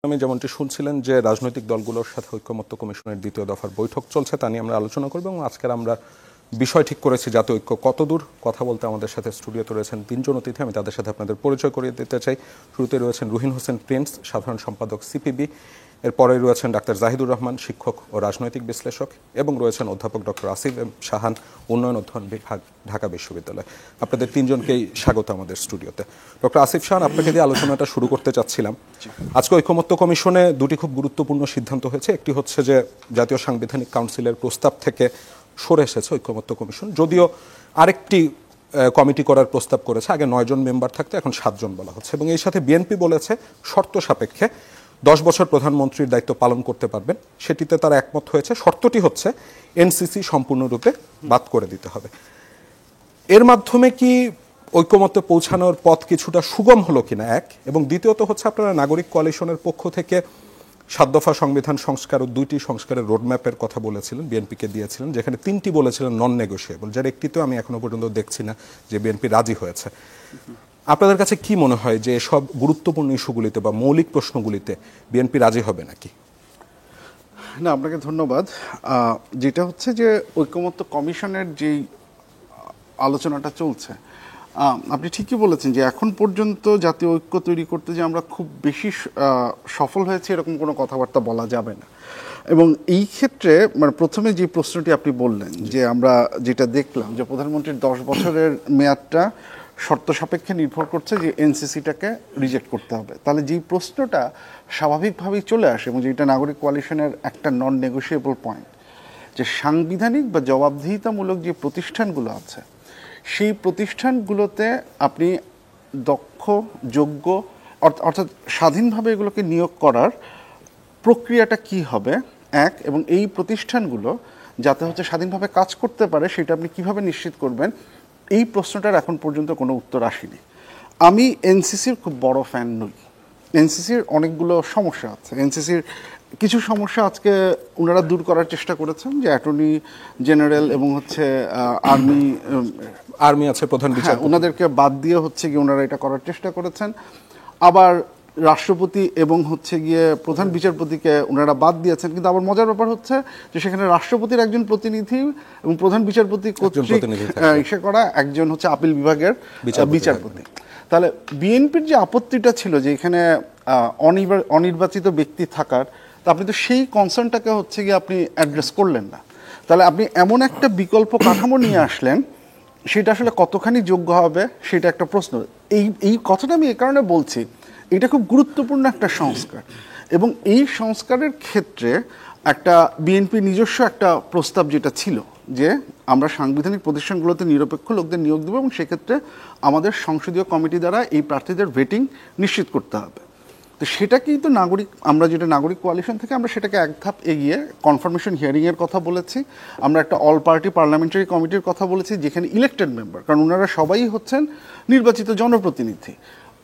আমি যেমনটি শুনছিলেন যে রাজনৈতিক দলগুলোর সাথে ঐক্যমত্য কমিশনের দ্বিতীয় দফার বৈঠক চলছে, তা নিয়ে আমরা আলোচনা করব এবং আজকের আমরা বিষয় ঠিক করেছি জাতীয় ঐক্য কতদূর। কথা বলতে আমাদের সাথে স্টুডিওতে রয়েছেন তিনজন অতিথি, আমি তাদের সাথে আপনাদের পরিচয় করিয়ে দিতে চাই। শুরুতে রয়েছেন রুহিন হোসেন প্রিন্স, সাধারণ সম্পাদক সিপিবি। এরপরে রয়েছেন ডাক্তার জাহিদুর রহমান, শিক্ষক ও রাজনৈতিক বিশ্লেষক, এবং রয়েছেন অধ্যাপক ডক্টর আসিফ এম শাহান, উন্নয়ন অধ্যয়ন বিভাগ, ঢাকা বিশ্ববিদ্যালয়। আপনাদের তিনজনকেই স্বাগত আমাদের স্টুডিওতে। ডক্টর আসিফ শাহান, আপনাকে দিয়ে আলোচনাটা শুরু করতে চাচ্ছিলাম। আজকে ঐকমত্য কমিশনে দুটি খুব গুরুত্বপূর্ণ সিদ্ধান্ত হয়েছে। একটি হচ্ছে যে জাতীয় সাংবিধানিক কাউন্সিলের প্রস্তাব থেকে সরে এসেছে ঐকমত্য কমিশন, যদিও আরেকটি কমিটি করার প্রস্তাব করেছে। আগে 9 জন মেম্বার থাকতে এখন 7 জন বলা হচ্ছে, এবং এর সাথে বিএনপি বলেছে শর্ত সাপেক্ষে 10 বছর প্রধানমন্ত্রীর দায়িত্ব পালন করতে পারবেন, সেটিতে তারা একমত হয়েছে। শর্তটি হচ্ছে এনসিসি সম্পূর্ণরূপে বাদ করে দিতে হবে। এর মাধ্যমে কি ঐকমত্যে পৌঁছানোর পথ কিছুটা সুগম হলো কিনা, এক, এবং দ্বিতীয়ত হচ্ছে আপনারা নাগরিক কোয়ালিশনের পক্ষ থেকে 7 দফা সংবিধান সংস্কার ও 2টি সংস্কারের রোডম্যাপের কথা বলেছিলেন, বিএনপিকে দিয়েছিলেন, যেখানে 3টি বলেছিলেন নন নেগোশিয়েবল, যার একটিতেও আমি এখনো পর্যন্ত দেখছি না যে বিএনপি রাজি হয়েছে। আপনাদের কাছে কি মনে হয় যে সব গুরুত্বপূর্ণ ইস্যুগুলিতে বা মৌলিক প্রশ্নগুলিতে বিএনপি রাজি হবে নাকি? না, আপনাকে ধন্যবাদ। যেটা হচ্ছে যে ঐকমত্য কমিশনের যেই আলোচনাটা চলছে, আপনি ঠিকই বলেছেন যে এখন পর্যন্ত জাতীয় ঐক্য তৈরি করতে যে আমরা খুব বেশি সফল হয়েছে এরকম কোনো কথাবার্তা বলা যাবে না। এবং এই ক্ষেত্রে মানে প্রথমে যে প্রশ্নটি আপনি বললেন যে আমরা যেটা দেখলাম যে প্রধানমন্ত্রীর 10 বছরের মেয়াদটা শর্ত সাপেক্ষে নির্ভর করছে যে এনসিসিটাকে রিজেক্ট করতে হবে, তাহলে যেই প্রশ্নটা স্বাভাবিকভাবেই চলে আসে এবং যেটা নাগরিক কোয়ালিশনের একটা নন নেগোশিয়েবল পয়েন্ট, যে সাংবিধানিক বা জবাবদিহিতামূলক যে প্রতিষ্ঠানগুলো আছে সেই প্রতিষ্ঠানগুলোতে আপনি দক্ষ, যোগ্য, অর্থাৎ স্বাধীনভাবে এগুলোকে নিয়োগ করার প্রক্রিয়াটা কি হবে, এক, এবং এই প্রতিষ্ঠানগুলো যাতে হচ্ছে স্বাধীনভাবে কাজ করতে পারে সেটা আপনি কিভাবে নিশ্চিত করবেন, এই প্রশ্নটার এখন পর্যন্ত কোনো উত্তর আসেনি। আমি এনসিসির খুব বড় ফ্যান নই। এনসিসির অনেকগুলো সমস্যা আছে। এনসিসির কিছু সমস্যা আজকে ওনারা দূর করার চেষ্টা করেছেন, যে অ্যাটর্নি জেনারেল এবং হচ্ছে আর্মি আছে প্রধান বিচারপতি, ওনাদেরকে বাদ দিয়ে হচ্ছে গিয়ে ওনারা এটা করার চেষ্টা করেছেন। আবার রাষ্ট্রপতি এবং হচ্ছে গিয়ে প্রধান বিচারপতিকে ওনারা বাদ দিয়েছেন। কিন্তু আবার মজার ব্যাপার হচ্ছে যে সেখানে রাষ্ট্রপতির একজন প্রতিনিধি এবং প্রধান বিচারপতি কর্তৃক ইসে করা একজন হচ্ছে আপিল বিভাগের বিচারপতি। তাহলে বিএনপির যে আপত্তিটা ছিল যে এখানে অনির্বাচিত ব্যক্তি থাকার, তা আপনি তো সেই কনসার্নটাকে হচ্ছে গিয়ে আপনি অ্যাড্রেস করলেন না। তাহলে আপনি এমন একটা বিকল্প কাঠামো নিয়ে আসলেন, সেটা আসলে কতখানি যোগ্য হবে সেটা একটা প্রশ্ন। এই কথাটা আমি এই কারণে বলছি, এটা খুব গুরুত্বপূর্ণ একটা সংস্কার, এবং এই সংস্কারের ক্ষেত্রে একটা বিএনপি নিজস্ব একটা প্রস্তাব যেটা ছিল যে আমরা সাংবিধানিক প্রতিষ্ঠানগুলোতে নিরপেক্ষ লোকদের নিয়োগ দেবো এবং সেক্ষেত্রে আমাদের সংসদীয় কমিটি দ্বারা এই প্রার্থীদের ভেটিং নিশ্চিত করতে হবে। তো সেটাকেই তো আমরা যেটা নাগরিক কোয়ালিশন থেকে আমরা সেটাকে এক ধাপ এগিয়ে কনফার্মেশন হিয়ারিংয়ের কথা বলেছি, আমরা একটা অল পার্টি পার্লামেন্টারি কমিটির কথা বলেছি যেখানে ইলেক্টেড মেম্বার, কারণ ওনারা সবাই হচ্ছেন নির্বাচিত জনপ্রতিনিধি,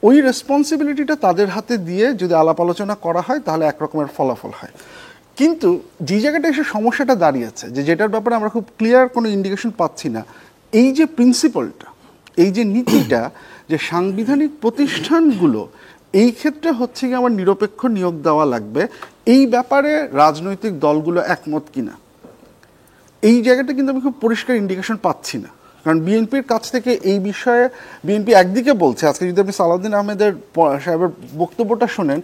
ওই রেসপন্সিবিলিটিটা তাদের হাতে দিয়ে যদি আলাপ আলোচনা করা হয় তাহলে একরকমের ফলাফল হয়। কিন্তু যে জায়গাটা এসে সমস্যাটা দাঁড়িয়েছে, যেটার ব্যাপারে আমরা খুব ক্লিয়ার কোনো ইন্ডিকেশন পাচ্ছি না, এই যে প্রিন্সিপালটা, এই যে নীতিটা, যে সাংবিধানিক প্রতিষ্ঠানগুলো এই ক্ষেত্রে হচ্ছে কি আমার নিরপেক্ষ নিয়োগ দেওয়া লাগবে, এই ব্যাপারে রাজনৈতিক দলগুলো একমত কিনা, এই জায়গাটা কিন্তু আমি খুব পরিষ্কার ইন্ডিকেশন পাচ্ছি না। কারণ বিএনপির কাছ থেকে এই বিষয়ে বিএনপি একদিকে বলছে, আজকে যদি আপনি সালাউদ্দিন আহমেদের সাহেবের বক্তব্যটা শোনেন,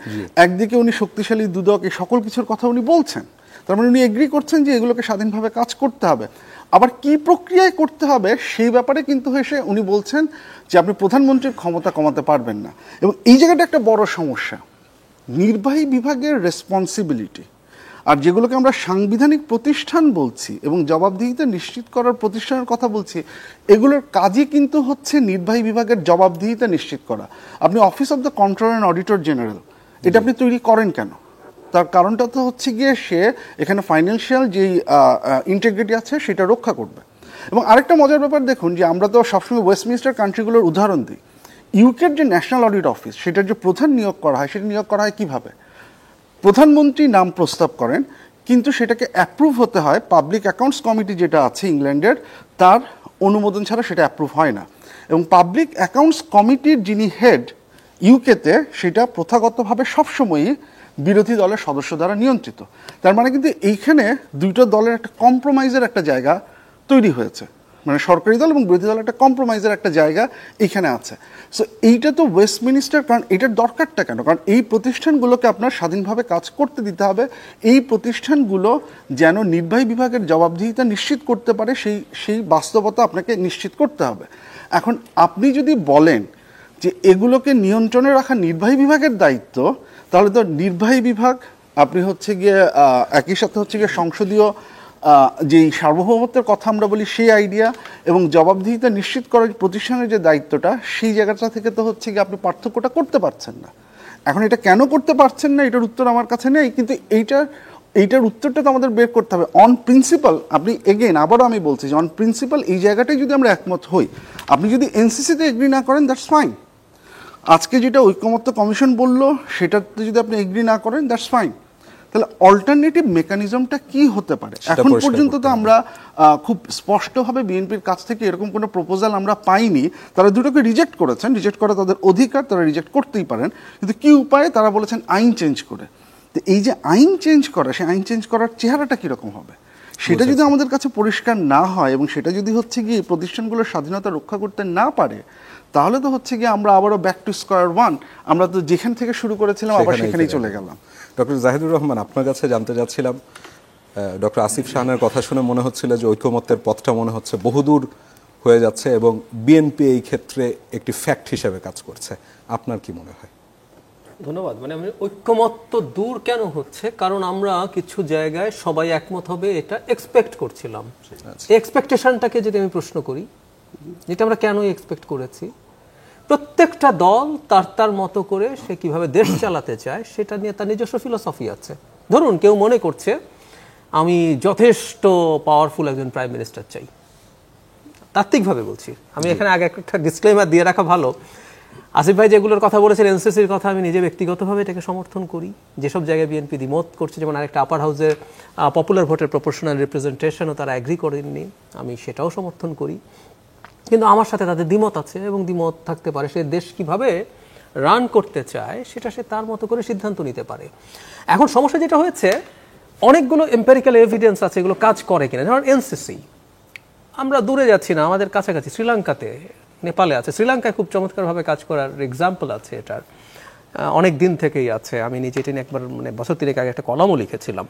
একদিকে উনি শক্তিশালী দুদক এই সকল কিছুর কথা উনি বলছেন, তার মানে উনি এগ্রি করছেন যে এগুলোকে স্বাধীনভাবে কাজ করতে হবে। আবার কি প্রক্রিয়ায় করতে হবে সেই ব্যাপারে কিন্তু এসে উনি বলছেন যে আপনি প্রধানমন্ত্রীর ক্ষমতা কমাতে পারবেন না। এবং এই জায়গাটা একটা বড় সমস্যা, নির্বাহী বিভাগের রেসপন্সিবিলিটি আর যেগুলোকে আমরা সাংবিধানিক প্রতিষ্ঠান বলছি এবং জবাবদিহিতা নিশ্চিত করার প্রতিষ্ঠানের কথা বলছি, এগুলোর কাজই কিন্তু হচ্ছে নির্বাহী বিভাগের জবাবদিহিতা নিশ্চিত করা। আপনি office of the controller and auditor general এটা আপনি তৈরি করেন কেন? তার কারণটা তো হচ্ছে গিয়ে সে এখানে ফাইন্যান্সিয়াল যেই ইন্টিগ্রিটি আছে সেটা রক্ষা করবে। এবং আরেকটা মজার ব্যাপার দেখুন, যে আমরা তো সবসময় ওয়েস্টমিনস্টার কান্ট্রিগুলোর উদাহরণ দিই। ইউকের যে ন্যাশনাল অডিট অফিস, সেটার যে প্রধান নিয়োগ করা হয়, সেটা নিয়োগ করা হয় কীভাবে? প্রধানমন্ত্রী নাম প্রস্তাব করেন, কিন্তু সেটাকে অ্যাপ্রুভ হতে হয় পাবলিক অ্যাকাউন্টস কমিটি যেটা আছে ইংল্যান্ডের, তার অনুমোদন ছাড়া সেটা অ্যাপ্রুভ হয় না। এবং পাবলিক অ্যাকাউন্টস কমিটির যিনি হেড ইউকেতে, সেটা প্রথাগতভাবে সবসময়ই বিরোধী দলের সদস্য দ্বারা নিয়ন্ত্রিত। তার মানে কিন্তু এইখানে দুইটা দলের একটা কম্প্রোমাইজের একটা জায়গা তৈরি হয়েছে, মানে সরকারি দল এবং বিরোধী দল একটা কম্প্রোমাইজের একটা জায়গা এইখানে আছে। সো এইটা তো ওয়েস্টমিনিস্টার, কারণ এটার দরকারটা কেন? কারণ এই প্রতিষ্ঠানগুলোকে আপনার স্বাধীনভাবে কাজ করতে দিতে হবে, এই প্রতিষ্ঠানগুলো যেন নির্বাহী বিভাগের জবাবদিহিতা নিশ্চিত করতে পারে, সেই বাস্তবতা আপনাকে নিশ্চিত করতে হবে। এখন আপনি যদি বলেন যে এগুলোকে নিয়ন্ত্রণে রাখা নির্বাহী বিভাগের দায়িত্ব, তাহলে তো নির্বাহী বিভাগ আপনি হচ্ছে গিয়ে একই সাথে হচ্ছে গিয়ে সংসদীয় যেই সার্বভৌমত্বের কথা আমরা বলি সেই আইডিয়া এবং জবাবদিহিতা নিশ্চিত করার প্রতিষ্ঠানের যে দায়িত্বটা, সেই জায়গাটা থেকে তো হচ্ছে গিয়ে আপনি পার্থক্যটা করতে পারছেন না। এখন এটা কেন করতে পারছেন না এটার উত্তর আমার কাছে নেই, কিন্তু এইটার উত্তরটা তো আমাদের বের করতে হবে। অন প্রিন্সিপাল, আপনি এগেইন আবারও আমি বলছি যে অন প্রিন্সিপাল এই জায়গাটায় যদি আমরা একমত হই, আপনি যদি এনসিসিতে এগ্রি না করেন দ্যাটস ফাইন, আজকে যেটা ঐকমত্য কমিশন বললো সেটাতে যদি আপনি এগ্রি না করেন দ্যাটস ফাইন, তাহলে অল্টারনেটিভ মেকানিজমটা কি হতে পারে? এখন পর্যন্ত তো আমরা খুব স্পষ্টভাবে বিএনপির কাছ থেকে এরকম কোনো প্রপোজাল আমরা পাইনি। তারা দুটোকে রিজেক্ট করেছেন, রিজেক্ট করা তাদের অধিকার, তারা রিজেক্ট করতেই পারেন, কিন্তু কি উপায়ে তারা বলেছেন আইন চেঞ্জ করে। তো এই যে আইন চেঞ্জ করা, সেই আইন চেঞ্জ করার চেহারাটা কীরকম হবে সেটা যদি আমাদের কাছে পরিষ্কার না হয় এবং সেটা যদি হচ্ছে গিয়ে প্রতিষ্ঠানগুলোর স্বাধীনতা রক্ষা করতে না পারে, তাহলে তো হচ্ছে গিয়ে আমরা আবারও ব্যাক টু স্কয়ার ওয়ান, আমরা তো যেখান থেকে শুরু করেছিলাম আবার সেখানেই চলে গেলাম। ডক্টর জাহিদুর রহমান, আপনার কাছে জানতে চাচ্ছিলাম, ডক্টর আসিফ শাহানের কথা শুনে মনে হচ্ছিল যে ঐকমত্যের পথটা মনে হচ্ছে বহুদূর হয়ে যাচ্ছে এবং বিএনপি এই ক্ষেত্রে একটি ফ্যাক্ট হিসেবে কাজ করছে, আপনার কি মনে হয়? ধন্যবাদ। মানে আমি ঐক্যমত্য দূর কেন হচ্ছে, কারণ আমরা কিছু জায়গায় সবাই একমত হবে এটা এক্সপেক্ট করছিলাম। এক্সপেকটেশনটাকে যদি আমি প্রশ্ন করি, যেটা আমরা কেন এক্সপেক্ট করেছি, প্রত্যেকটা দল তার তার মতো করে সে কিভাবে দেশ চালাতে চায় সেটা নিয়ে তার নিজস্ব ফিলসফি আছে। ধরুন কেউ মনে করছে আমি যথেষ্ট পাওয়ারফুল একজন প্রাইম মিনিস্টার চাই, তাত্ত্বিকভাবে বলছি, আমি এখানে আগে একটা ডিসক্লেমার দিয়ে রাখা ভালো। আসিফ ভাই যেগুলোর কথা বলেছেন, এনসিসির কথা আমি নিজে ব্যক্তিগতভাবে এটাকে সমর্থন করি। যেসব জায়গায় বিএনপি দ্বিমত করছে, যেমন আরেকটা আপার হাউসের পপুলার ভোটের প্রপোর্শনাল রিপ্রেজেন্টেশনও তারা অ্যাগ্রি করেননি, আমি সেটাও সমর্থন করি। কিন্তু আমার সাথে তাদের দ্বিমত আছে এবং দ্বিমত থাকতে পারে, সে দেশ কিভাবে রান করতে চায় সেটা সে তার মতো করে সিদ্ধান্ত নিতে পারে। এখন সমস্যা যেটা হয়েছে, অনেকগুলো এম্পেরিক্যাল এভিডেন্স আছে এগুলো কাজ করে কিনা। যেমন এনসিসি, আমরা দূরে যাচ্ছি না, আমাদের কাছাকাছি শ্রীলঙ্কাতে, নেপালে আছে, শ্রীলঙ্কায় খুব চমৎকারভাবে কাজ করার এক্সাম্পল আছে, এটার অনেক দিন থেকেই আছে। আমি নিজে এটা নিয়ে একবার মানে বছর 3 আগে একটা কলামও লিখেছিলাম।